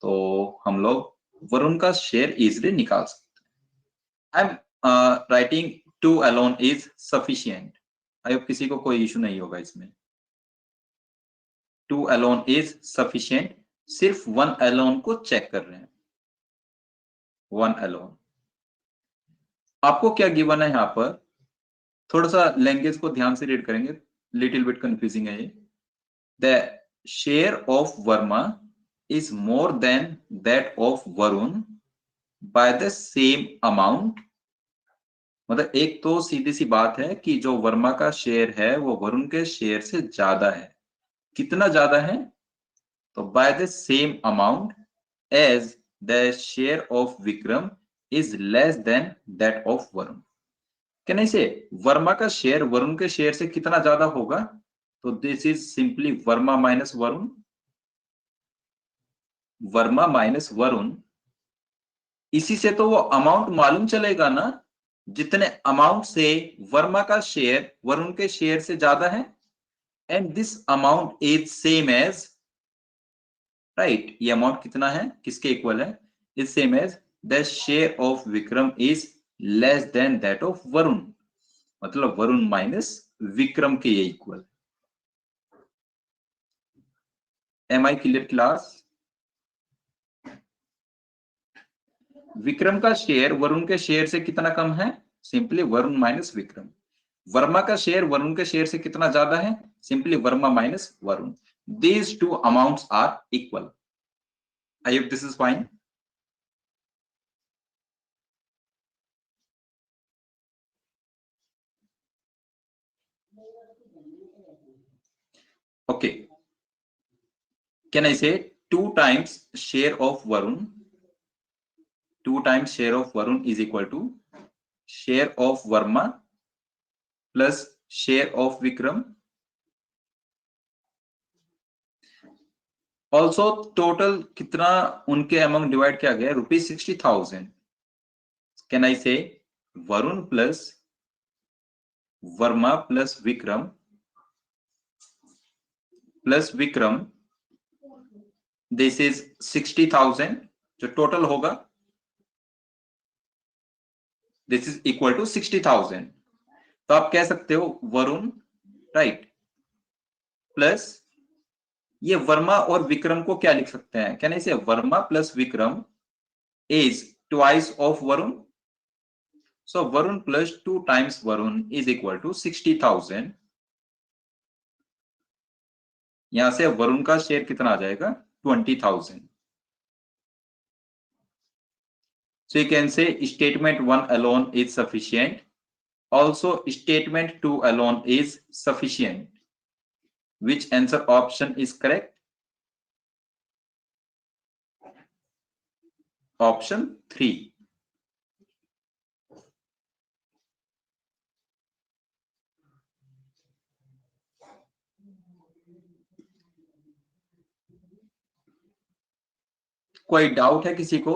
तो हम लोग वरुण का शेयर इजिली निकाल सकते हैं. आई am writing 2 alone is sufficient. I hope किसी को कोई इशू नहीं होगा इसमें. 2 अलोन इज सफिशिएंट. सिर्फ 1 अलोन को चेक कर रहे हैं. 1 अलोन. आपको क्या गिवन है यहां पर, थोड़ा सा लैंग्वेज को ध्यान से रीड करेंगे, लिटिल बिट कंफ्यूजिंग है ये. The share of Verma is more than that of Varun bye the same amount. मतलब एक तो सीधी सी बात है कि जो वर्मा का शेयर है वो वरुण के शेयर से ज्यादा है. कितना ज्यादा है, तो by the same amount as the share of Vikram is less than that of Varun. Can I say Varma का शेयर वरुण के शेयर से कितना ज्यादा होगा, तो this is simply Varma minus Varun. Verma minus Varun, इसी से तो वो अमाउंट मालूम चलेगा ना, जितने अमाउंट से वर्मा का शेयर वरुण के शेयर से ज्यादा है, and this amount is same as, right, ये अमाउंट कितना है, किसके इक्वल है, is same as the share of Vikram is less than that of Varun, मतलब वरुण माइनस विक्रम के ये equal. Am I clear class? Vikram का शेयर वरुण के शेयर से कितना कम है, सिंपली वरुण माइनस विक्रम। वर्मा का शेयर वरुण के शेयर से कितना ज्यादा है, simply Varma minus Varun. These two amounts are equal. I hope this is fine. Okay, can I say 2 times share of Varun, 2 times share of Varun is equal to share of Verma plus share of Vikram, also total कितना उनके amount divide किया गया, ₹60,000। can I say Varun plus Verma plus Vikram plus Vikram, this is 60,000, जो total होगा this is equal to 60,000। तो आप कह सकते हो वरुण, राइट, प्लस ये वर्मा और विक्रम को क्या लिख सकते हैं, can I say Varma plus Vikram is twice of Varun, so Varun plus 2 times Varun is equal to 60,000। यहां से वरुण का शेयर कितना आ जाएगा, 20,000। So you can say statement 1 alone is sufficient. Also statement 2 alone is sufficient. Which answer option is correct? Option 3. कोई doubt है किसी को?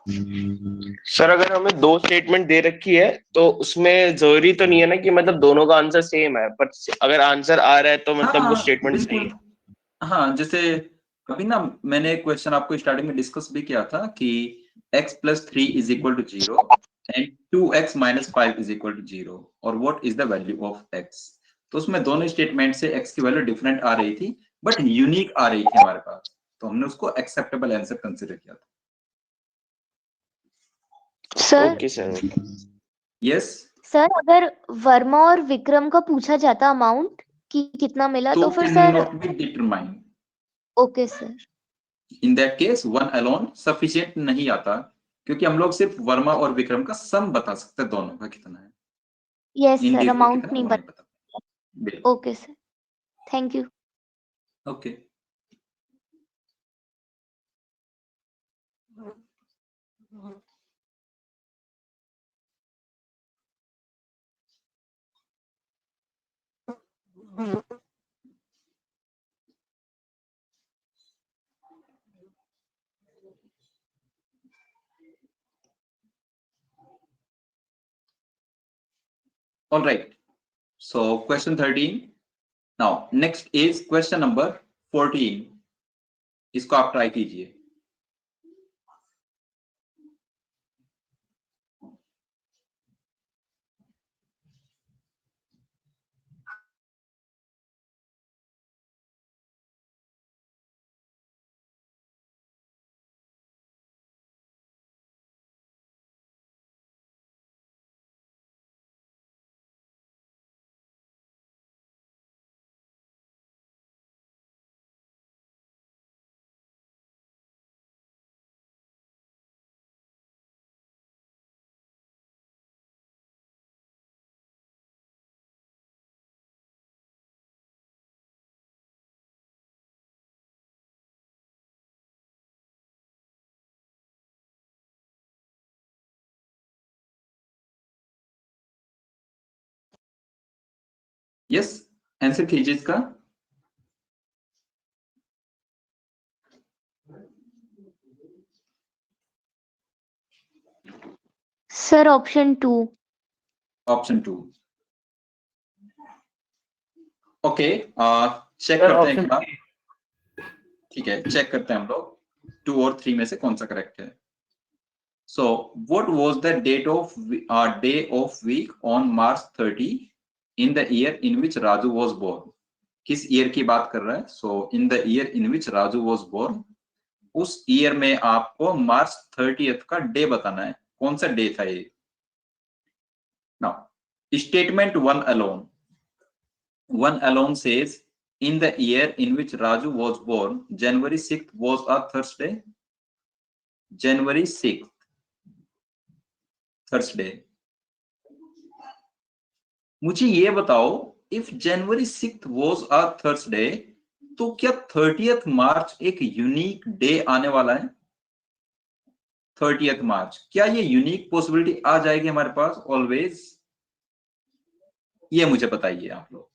Sir अगर हमें 2 स्टेटमेंट दे रखी है तो उसमें जरूरी तो नहीं है ना कि मतलब दोनों का आंसर सेम है, पर अगर आंसर आ रहा है तो मतलब वो हाँ स्टेटमेंट सही बिल्कुल। है। हाँ, जैसे अभी ना मैंने एक क्वेश्चन आपको स्टार्टिंग में डिस्कस भी किया था कि x plus 3 is equal to 0 and 2x minus 5 is equal to 0 और what is the value of x। तो उसमें दोनों स्टेटमेंट से x की वैल्यू डिफरेंट आ रही थी बट यूनिक आ रही थी हमारे पास, तो हमने उसको एक्सेप्टेबल आंसर कंसिडर किया था। Sir okay sir. Yes, sir अगर वर्मा और विक्रम का पूछा जाता अमाउंट कि कितना मिला तो तो फिर can sir not be determine. Okay sir. In that case one alone sufficient नहीं आता, क्योंकि हम लोग सिर्फ वर्मा और विक्रम का सम बता सकते हैं, दोनों का कितना है, यस सर, इंडिविजुअल अमाउंट कितना नहीं वो नहीं बता। पता। बिल्कुल, okay sir, thank you. Okay. All right, so question 13. Now next is question number 14. इसको आप ट्राई कीजिए। Yes, आंसर कीजिए इसका। Sir option 2। Option 2। Okay, check sir करते हैं ऑप्शन एक बार। ठीक है, चेक करते हैं हम लोग 2 और 3 में से कौन सा करेक्ट है। So what was the day of week on March 30 in the year in which Raju was born. किस ईयर की बात कर रहा है? So in the year in which Raju was born, उस ईयर में आपको मार्च 30th का डे बताना है। कौन सा डे था ये? Now statement 1 alone says in the year in which Raju was born, January 6th was a Thursday. January 6th, Thursday. मुझे ये बताओ, if January 6th was a Thursday, तो क्या 30th मार्च एक यूनिक डे आने वाला है? 30th मार्च, क्या ये यूनिक पॉसिबिलिटी आ जाएगी हमारे पास ऑलवेज? ये मुझे बताइए आप लोग।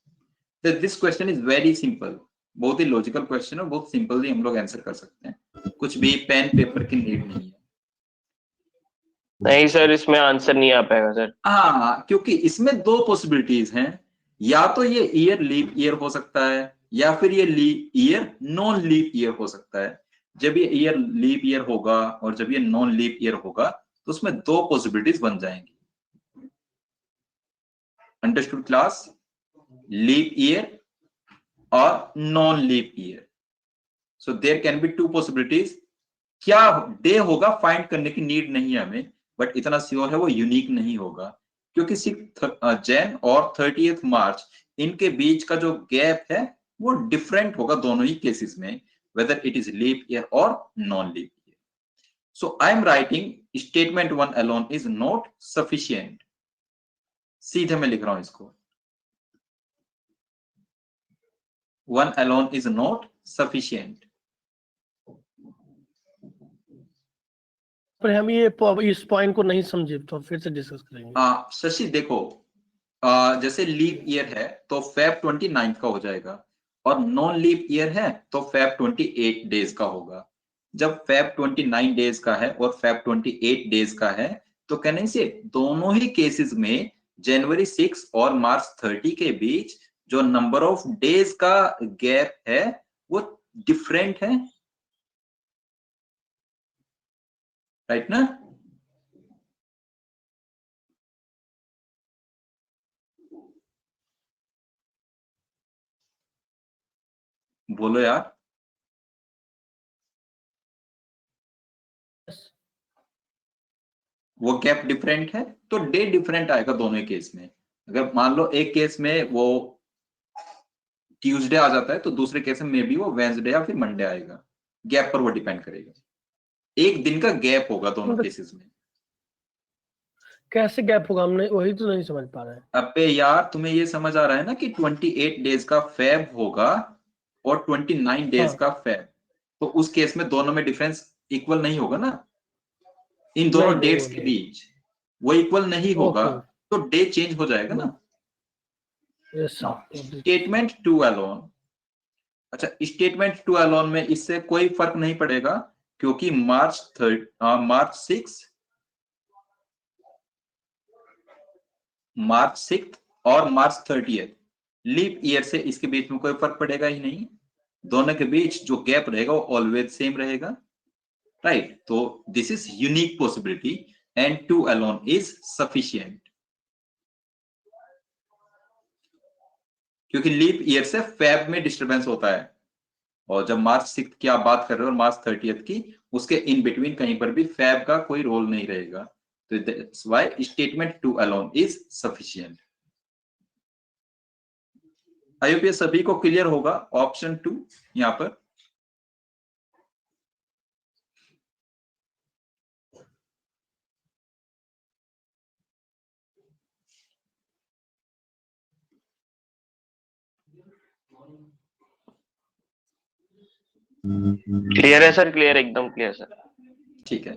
This question is very simple, बहुत ही लॉजिकल क्वेश्चन है, बहुत सिंपली हम लोग आंसर कर सकते हैं, कुछ भी पेन पेपर की नीड नहीं है। नहीं सर, इसमें आंसर नहीं आ पाएगा सर। हाँ, क्योंकि इसमें 2 पॉसिबिलिटीज हैं, या तो ये ईयर लीप ईयर हो सकता है, या फिर ये ईयर नॉन लीप ईयर हो सकता है। जब ये ईयर लीप ईयर होगा और जब ये नॉन लीप ईयर होगा, तो उसमें 2 पॉसिबिलिटीज बन जाएंगी। Understood class? लीप ईयर और non leap year. So there can be 2 possibilities. क्या डे होगा फाइंड करने की नीड नहीं है हमें, बट इतना श्योर है वो यूनिक नहीं होगा, क्योंकि 6 जैन और 30th मार्च इनके बीच का जो गैप है वो डिफरेंट होगा दोनों ही केसेस में, whether it is leap year और non leap year. So I am writing statement 1 alone is not sufficient. सीधे मैं लिख रहा हूं इसको, 1 alone is not sufficient. पर हम ये इस पॉइंट को नहीं समझे, तो फिर से डिस्कस करेंगे। शशि देखो, जैसे लीप ईयर है तो फेब 29 का हो जाएगा, और नॉन लीप ईयर है तो फेब 28 डेज का होगा। जब फेब 29 डेज का है और फेब 28 डेज का है, तो कहने से दोनों ही केसेस में जनवरी 6 और मार्च 30 के बीच जो नंबर ऑफ डेज का गैप है वो डिफरेंट है, राइट ना? बोलो यार। वो गैप डिफरेंट है तो डे डिफरेंट आएगा दोनों ही केस में। अगर मान लो एक केस में वो ट्यूसडे आ जाता है, तो दूसरे केस में भी वो वेंसडे या फिर मंडे आएगा। गैप पर वो डिपेंड करेगा, एक दिन का गैप होगा दोनों केसेस में। कैसे गैप होगा, हमने वही तो नहीं समझ पा रहे हैं। अबे यार, तुम्हें ये समझ आ रहा है ना कि 28 डेज का फेब होगा और 29 डेज का फेब, तो उस केस में दोनों में डिफरेंस इक्वल नहीं होगा ना, इन दोनों डेट्स के बीच वो इक्वल नहीं होगा, तो डे चेंज हो जाएगा ना। स्टेटमेंट 2 अलोन, अच्छा स्टेटमेंट 2 अलोन में इससे कोई फर्क नहीं पड़ेगा, क्योंकि मार्च 6 और मार्च 30th लीप ईयर से इसके बीच में कोई फर्क पड़ेगा ही नहीं, दोनों के बीच जो गैप रहेगा वो ऑलवेज सेम रहेगा, राइट? तो this is unique possibility and 2 alone is sufficient, क्योंकि लीप ईयर से फेब में डिस्टरबेंस होता है, और जब मार्च 6 की आप बात कर रहे हो और मार्च 30th की, उसके इन बिटवीन कहीं पर भी फेब का कोई रोल नहीं रहेगा, तो that's why statement 2 alone is sufficient. I hope ये सभी को क्लियर होगा ऑप्शन 2 यहां पर। क्लियर है सर, क्लियर, एकदम क्लियर सर। ठीक है,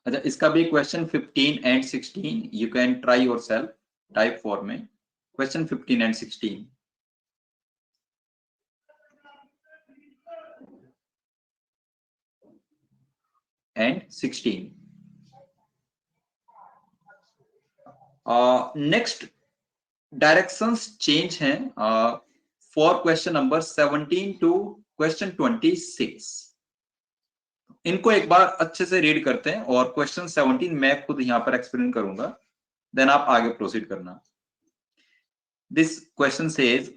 अच्छा इसका भी question 15 and 16 you can try yourself. Type 4 में question 15 and 16 and 16. Next directions change हैं for question number 17 to question 26. इनको एक बार अच्छे से रीड करते हैं और क्वेश्चन 17 मैं खुद यहां पर एक्सप्लेन करूंगा, देन आप आगे प्रोसीड करना. This question says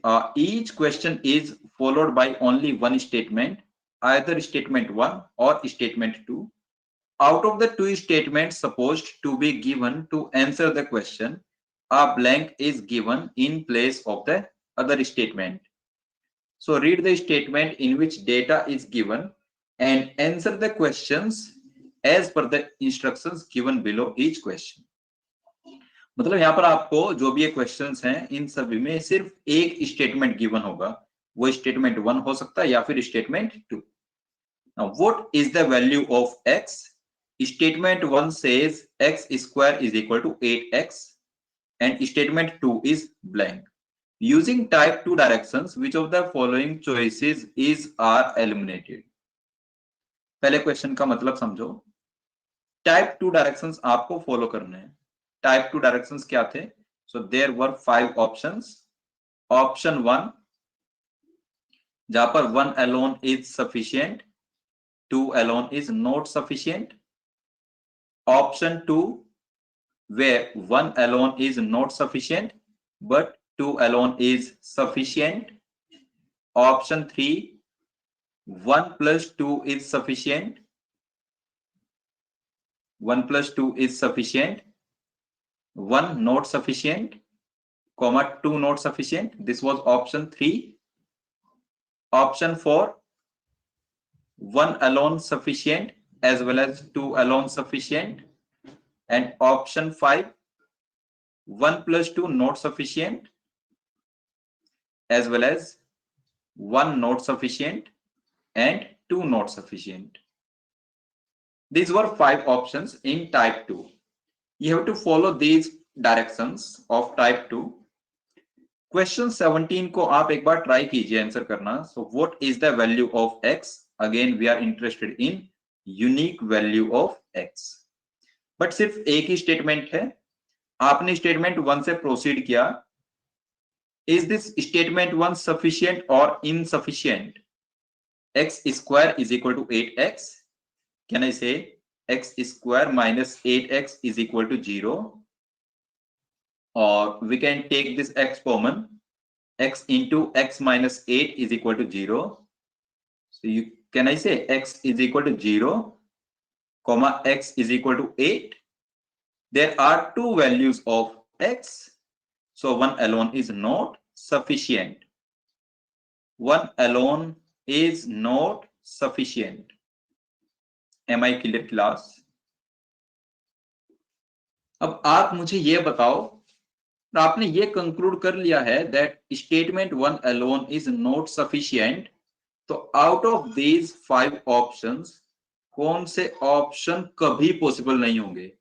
each question is followed by only one statement, either statement 1 or statement 2. Out of the two statements supposed to be given to answer the question, a blank is given in place of the other statement. So read the statement in which data is given and answer the questions as per the instructions given below each question. मतलब यहाँ पर आपको जो भी ये questions हैं इन सभी में सिर्फ एक स्टेटमेंट गिवन होगा, वो स्टेटमेंट 1 हो सकता है या फिर statement 2. Now what is the value of x? Statement 1 says x square is equal to 8x and statement 2 is blank. Using type 2 directions, which of the following choices are eliminated? पहले question का मतलब समझो. Type 2 directions आपको follow करने हैं. Type 2 directions क्या थे? So there were 5 options. Option 1 जहां पर 1 alone is sufficient, 2 alone is not sufficient. Option 2 where 1 alone is not sufficient but 2 alone is sufficient. Option 3 1 plus 2 is sufficient, 1 plus 2 is sufficient, 1 not sufficient, comma 2 not sufficient. This was option 3. Option 4 1 alone sufficient as well as 2 alone sufficient, and option 5 1 plus 2 not sufficient as well as 1 not sufficient and 2 not sufficient. These were 5 options in type 2. You have to follow these directions of type 2. Question 17 को आप एक बार try कीजिए answer करना. So what is the value of x? Again we are interested in unique value of x. But सिर्फ एक ही statement है. आपने statement 1 से प्रोसीड किया. इज दिस स्टेटमेंट 1 सफिशिएंट और insufficient? x square is equal to 8x. Can I say x square minus 8x is equal to 0? Or we can take this x common. X into x minus 8 is equal to 0. So can I say x is equal to 0, comma x is equal to 8? There are two values of x. So 1 alone is not sufficient. 1 alone is not sufficient. Am I clear class? अब आप मुझे ये बताओ, आपने ये conclude कर लिया है that statement 1 alone is not sufficient. तो आउट ऑफ दीज 5 ऑप्शंस कौन से ऑप्शन कभी पॉसिबल नहीं होंगे?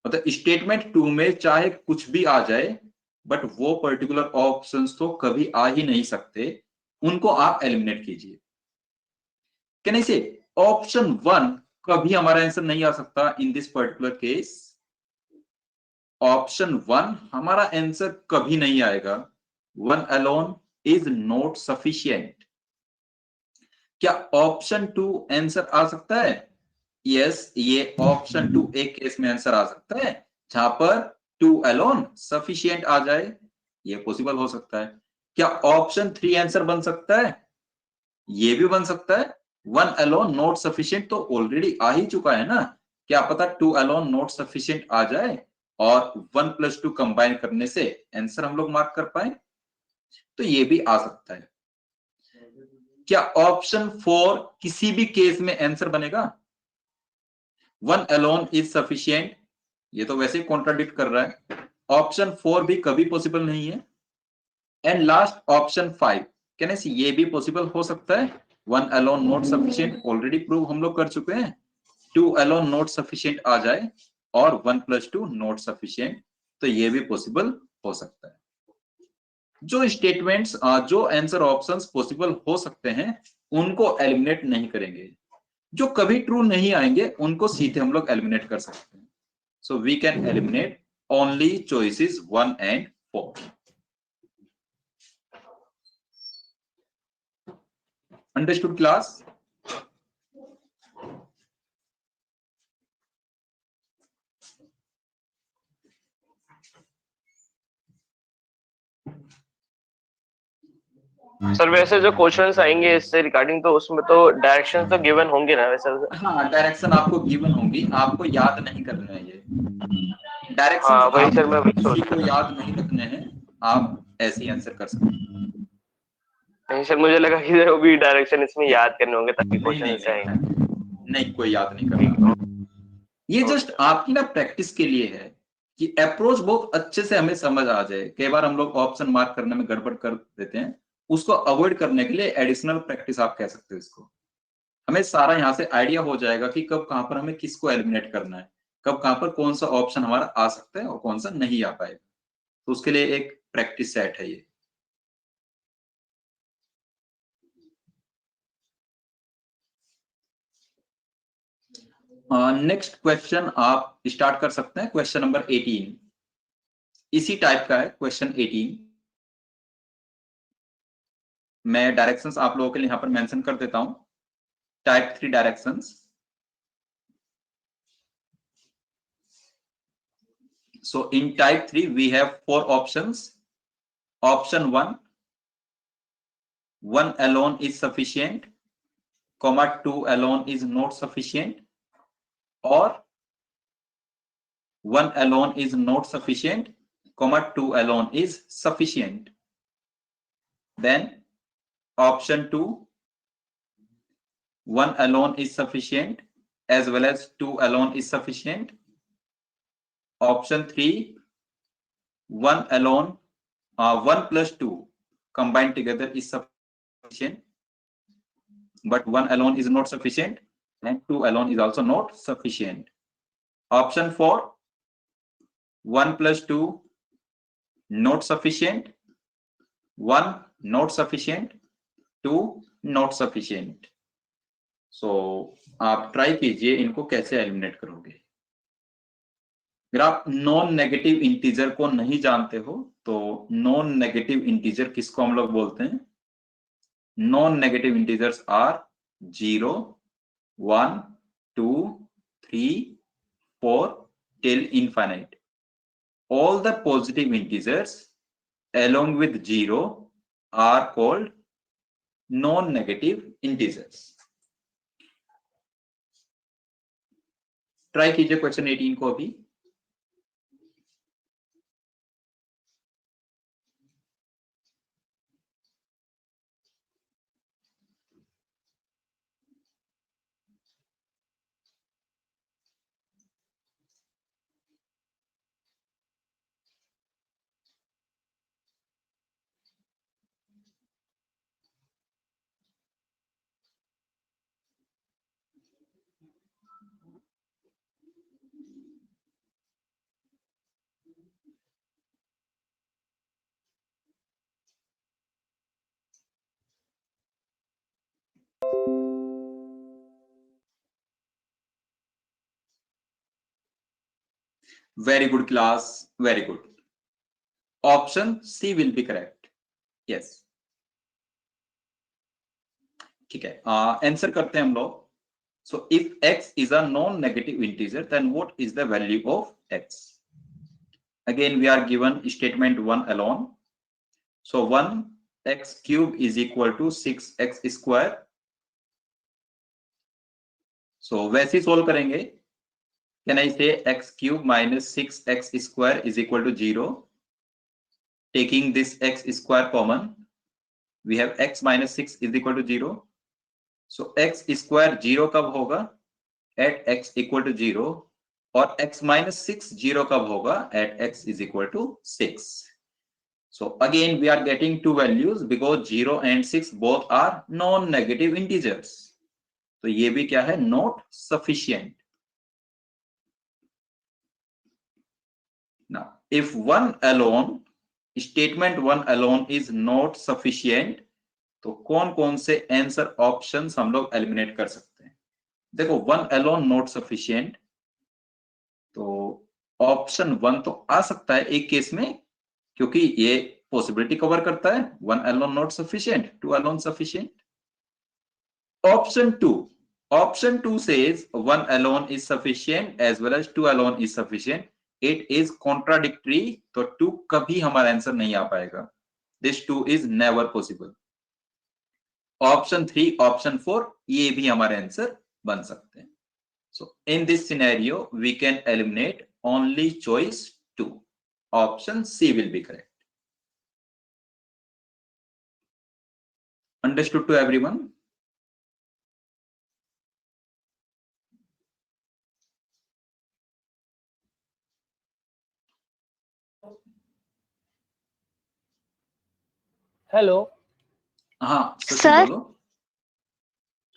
मतलब स्टेटमेंट 2 में चाहे कुछ भी आ जाए बट वो पर्टिकुलर ऑप्शंस तो कभी आ ही नहीं सकते, उनको आप एलिमिनेट कीजिए. कैन आई से ऑप्शन 1 कभी हमारा आंसर नहीं आ सकता इन दिस पर्टिकुलर केस. ऑप्शन 1 हमारा आंसर कभी नहीं आएगा. 1 alone is not sufficient. क्या ऑप्शन 2 आंसर आ सकता है? यस, ये ऑप्शन 2 एक केस में आंसर आ सकता है जहां पर 2 alone सफिशिएंट आ जाए, ये पॉसिबल हो सकता है. क्या ऑप्शन 3 आंसर बन सकता है? ये भी बन सकता है. 1 alone नॉट सफिशिएंट तो ऑलरेडी आ ही चुका है ना. क्या पता 2 alone नॉट सफिशिएंट आ जाए और 1 + 2 कंबाइन करने से आंसर हम लोग मार्क कर पाए, तो ये भी आ सकता है. क्या ऑप्शन 4 किसी भी केस में आंसर बनेगा? 1 alone इज सफिशिएंट, ये तो वैसे ही कॉन्ट्राडिक्ट कर रहा है. ऑप्शन 4 भी कभी पॉसिबल नहीं है. And last option 5, can I see, ये भी पॉसिबल हो सकता है. 1 alone not sufficient already prove हम लोग कर चुके हैं. 2 alone नॉट सफिशिएंट आ जाए और 1 + 2 नॉट सफिशिएंट, तो ये भी पॉसिबल हो सकता है। जो स्टेटमेंट्स जो आंसर ऑप्शंस पॉसिबल हो सकते हैं उनको एलिमिनेट नहीं करेंगे, जो कभी ट्रू नहीं आएंगे उनको सीधे हम लोग एलिमिनेट कर सकते हैं। So we can eliminate only choices 1 and 4। Understood class? Sir वैसे जो क्वेश्चंस आएंगे इससे रिगार्डिंग, तो उसमें तो डायरेक्शंस तो गिवन होंगे ना वैसे? हाँ, डायरेक्शन आपको गिवन होंगी, आपको याद नहीं करना है ये डायरेक्शन। हाँ वही आप सर, मैं वही सोच किसी को रहा था। याद नहीं रखने हैं, आप ऐसे ही आंसर कर सकते हैं। नहीं सर, मुझे लगा कि वो भी डायरेक्शन इसमें याद करने होंगे तभी नहीं क्वेश्चन नहीं ऐसे आएंगे। नहीं, कोई याद नहीं ठीक करना। है। ये जस्ट आपकी ना प्रैक्टिस के लिए है कि अप्रोच बहुत अच्छे से हमें समझ आ जाए। कई बार हम लोग ऑप्शन मार्क करने में गड़बड़ कर देते हैं, उसको अवॉइड करने के लिए एडिशनल प्रैक्टिस आप कह सकते हो इसको। हमें सारा यहाँ से आइडिया हो जाएगा कि कब कहां पर हमें किसको एलिमिनेट करना है, कब कहां पर कौन सा ऑप्शन हमारा आ सकता है और कौन सा नहीं आ पाएगा। तो उसके लिए एक प्रैक्टिस सेट है ये। नेक्स्ट क्वेश्चन आप स्टार्ट कर सकते हैं। क्वेश्चन नंबर 18 इसी टाइप का है। क्वेश्चन 18 मैं डायरेक्शंस आप लोगों के लिए यहां पर मेंशन कर देता हूं। Type 3 directions. So in type 3 we have 4 options. Option 1, 1 alone is sufficient, comma 2 alone is not sufficient, or 1 alone is not sufficient, comma 2 alone is sufficient. Then option 2, 1 alone is sufficient as well as 2 alone is sufficient. Option 3, 1 alone, 1 plus 2 combined together is sufficient, but 1 alone is not sufficient and 2 alone is also not sufficient. Option 4, 1 plus 2 not sufficient, 1 not sufficient, 2 not sufficient. So आप try कीजिए इनको कैसे eliminate करोगे। अगर आप non negative integer को नहीं जानते हो तो नॉन नेगेटिव इंटीजर किसको हम लोग बोलते हैं? Non negative integers are 0, 1, 2, 3, 4 till infinite. All the positive integers along with 0 are called non-negative integers. Try कीजिए क्वेश्चन 18 को अभी। Very good class, very good. Option C will be correct. Yes. ठीक है, आंसर करते हैं हम लोग। So if x is a non-negative integer, then what is the value of x? Again, we are given statement 1 alone. So 1x cube is equal to 6x square. So वैसे ही solve करेंगे। Can I say x cube minus 6x square is equal to 0? Taking this x square common, we have x minus 6 is equal to 0. So x square 0 कब होगा? At x equal to 0. और x minus 6 0 कब होगा? At x is equal to 6. So again we are getting two values because 0 and 6 both are non-negative integers. तो ये भी क्या है? Not sufficient. Now if one alone, statement one alone is not sufficient, तो कौन कौन से आंसर ऑप्शंस हम लोग एलिमिनेट कर सकते हैं? देखो, वन अलोन नॉट सफिशिएंट, तो ऑप्शन वन तो आ सकता है एक केस में, क्योंकि ये पॉसिबिलिटी कवर करता है, one alone not sufficient, to alone sufficient. Option 2 says one alone is sufficient as well as two alone is sufficient. It is contradictory, तो 2 कभी हमारा आंसर नहीं आ पाएगा. This 2 is never possible. Option 3, Option 4, ये भी हमारे आंसर बन सकते हैं. So in this scenario, we can eliminate only choice 2. Option C will be correct. Understood to everyone? Hello हाँ शशि सर? बोलो.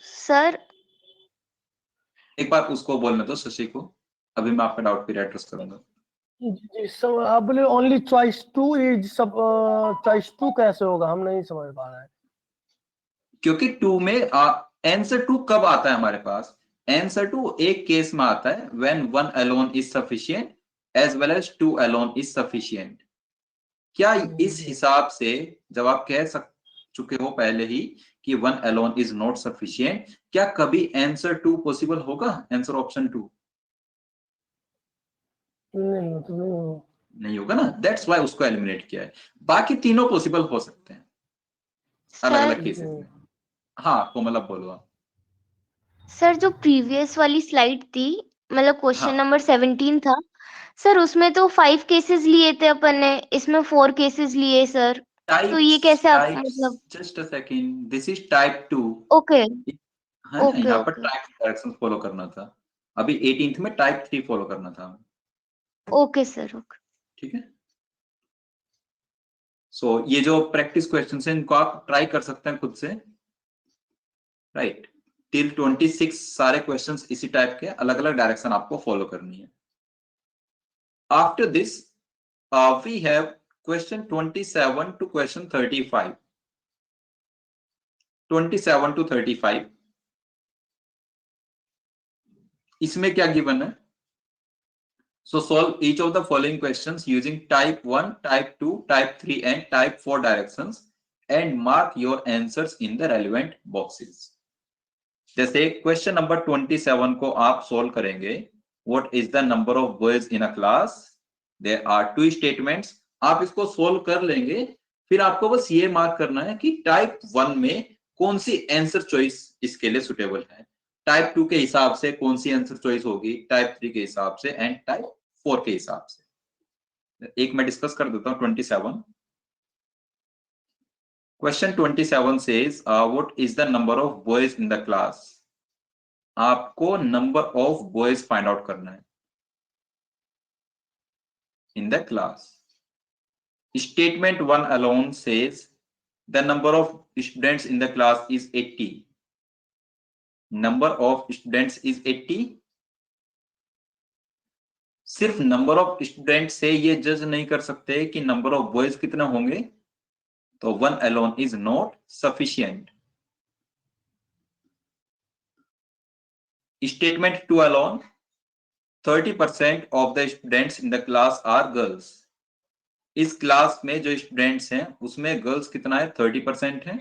सर एक बार उसको बोलने दो, शशि को. अभी मैं आपका डाउट फिर एड्रेस करूंगा. जी सर, आप बोले ओनली चॉइस 2 इज सब, चॉइस 2 कैसे होगा, हम नहीं समझ पा रहे हैं. क्योंकि 2 में आंसर 2 कब आता है हमारे पास? आंसर 2 एक केस में आता है when one alone is sufficient as well as two alone is sufficient. क्या इस हिसाब से जब आप कह चुके हो पहले ही कि one alone is not sufficient, क्या कभी आंसर 2 पॉसिबल होगा? आंसर ऑप्शन 2 नहीं होगा ना. दैट्स व्हाई उसको एलिमिनेट किया है. बाकी तीनों पॉसिबल हो सकते हैं अलग अलग सर केसेस में. हाँ कोमल, अब बोलो आप. सर जो प्रीवियस वाली स्लाइड थी, मतलब क्वेश्चन हाँ. नंबर 17 था सर, उसमें तो 5 केसेस लिए थे अपन ने, इसमें 4 केसेस लिए सर. तो ये कैसे आप मतलब? Just a second, this is type 2. Okay है ना, ओके यहाँ पर ओके टाइप डायरेक्शन फॉलो करना था. अभी 18th में टाइप 3 फॉलो करना था. Okay sir okay. ठीक है. सो ये जो प्रैक्टिस क्वेश्चंस हैं इनको आप ट्राई कर सकते हैं खुद से. राइट, टिल 26 सारे क्वेश्चंस इसी टाइप के, अलग अलग डायरेक्शन आपको फॉलो करनी है. After this we have question 27 to question 35. 27 to 35, इसमें क्या गिवन है? So solve each of the following questions using type 1, type 2, type 3 and type 4 directions and mark your answers in the relevant boxes. जैसे question number 27 को आप solve करेंगे. What is the number of boys in a class? There are 2 statements. आप इसको solve कर लेंगे, फिर आपको बस ये मार्क करना है कि टाइप 1 में कौन सी आंसर चॉइस इसके लिए सुटेबल है, टाइप 2 के हिसाब से कौन सी आंसर चॉइस होगी, टाइप 3 के हिसाब से एंड टाइप 4 के हिसाब से. एक मैं डिस्कस कर देता हूं 27. Question 27 says what is the number of boys in the class. आपको number of boys find out करना है in the class. Statement 1 alone says the number of students in the class is 80. Number of students is 80. सिर्फ number of student से ये जज नहीं कर सकते कि नंबर ऑफ बॉयज कितने होंगे, तो one alone is not sufficient. Statement 2 alone 30% of the students in the class are girls. इस क्लास में जो स्टूडेंट्स हैं उसमें गर्ल्स कितना है? 30% है.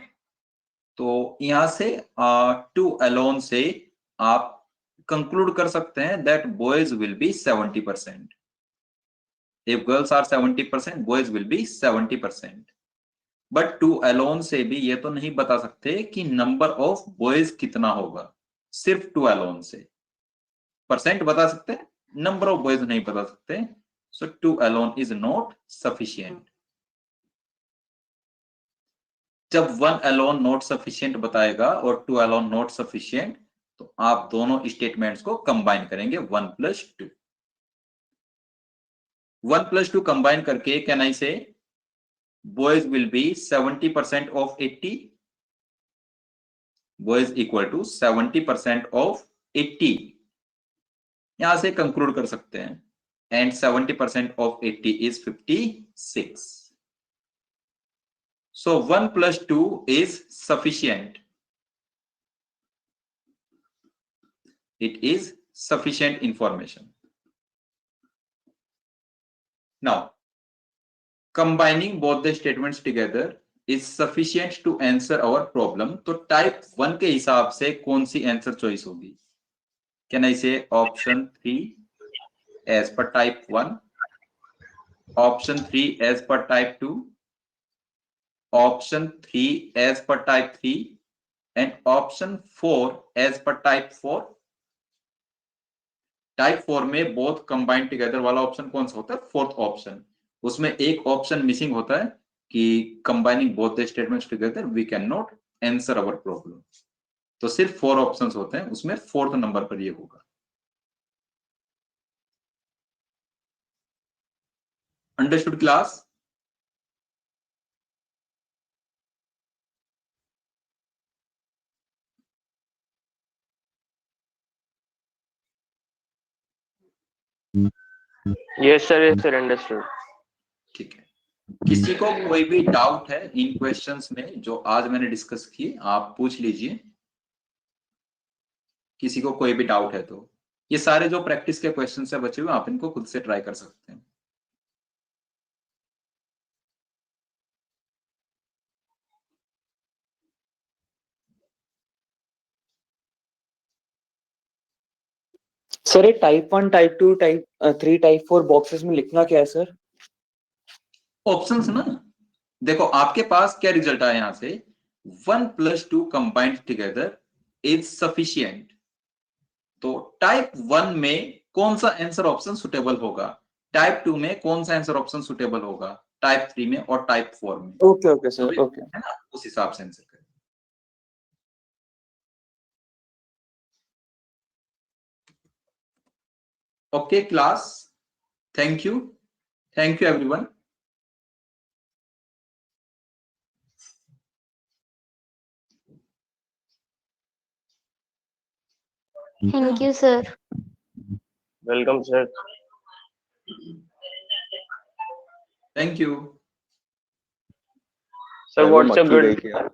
तो यहां से 2 अलोन से आप conclude कर सकते हैं that boys will be 70%. If girls are 70%, boys will be 70%. But 2 alone से भी ये तो नहीं बता सकते कि number of boys कितना होगा. सिर्फ 2 alone से परसेंट बता सकते हैं, number of boys नहीं बता सकते. So 2 alone is not sufficient. जब 1 alone not sufficient बताएगा और 2 alone not sufficient, तो आप दोनों स्टेटमेंट्स को कंबाइन करेंगे 1 + 2. 1 + 2 कंबाइन करके कैन आई से boys will be 70% of 80. boys equal to 70% of 80. यहां से कंक्लूड कर सकते हैं and 70% of 80 is 56. So 1 plus 2 is sufficient. It is sufficient information. Now, combining both the statements together is sufficient to answer our problem. तो type 1 के हिसाब से कौन सी आंसर चॉइस होगी? Can I say option 3 as per type 1, option 3 as per type 2, option 3 as per type 3, and option 4 as per type 4? Type 4 में both combined together वाला option कौन सा होता है? Fourth option. उसमें एक ऑप्शन मिसिंग होता है कि combining both the statements together we can not answer our problem. तो सिर्फ 4 ऑप्शंस होते हैं, उसमें फोर्थ नंबर पर ये होगा. Understood class? Yes sir, understood. ठीक है. किसी को कोई भी डाउट है इन क्वेश्चंस में जो आज मैंने डिस्कस किए? आप पूछ लीजिए. किसी को कोई भी डाउट है तो ये सारे जो प्रैक्टिस के क्वेश्चंस है बचे हुए, आप इनको खुद से ट्राई कर सकते हैं. सर ये type 1, type 2, type 3, type 4 boxes में लिखना क्या है सर? ऑप्शंस ना. देखो आपके पास क्या रिजल्ट आया यहां से, 1 plus 2 combined together is sufficient. तो टाइप 1 में कौन सा आंसर ऑप्शन सुटेबल होगा, टाइप 2 में कौन सा आंसर ऑप्शन सुटेबल होगा, टाइप 3 में और टाइप 4 में. Okay sir, okay. है ना, उस हिसाब से आंसर करें. Okay class, thank you everyone. Thank you sir. Welcome sir. Thank you. Sir, वो what's your मक्खी good गई थी यार.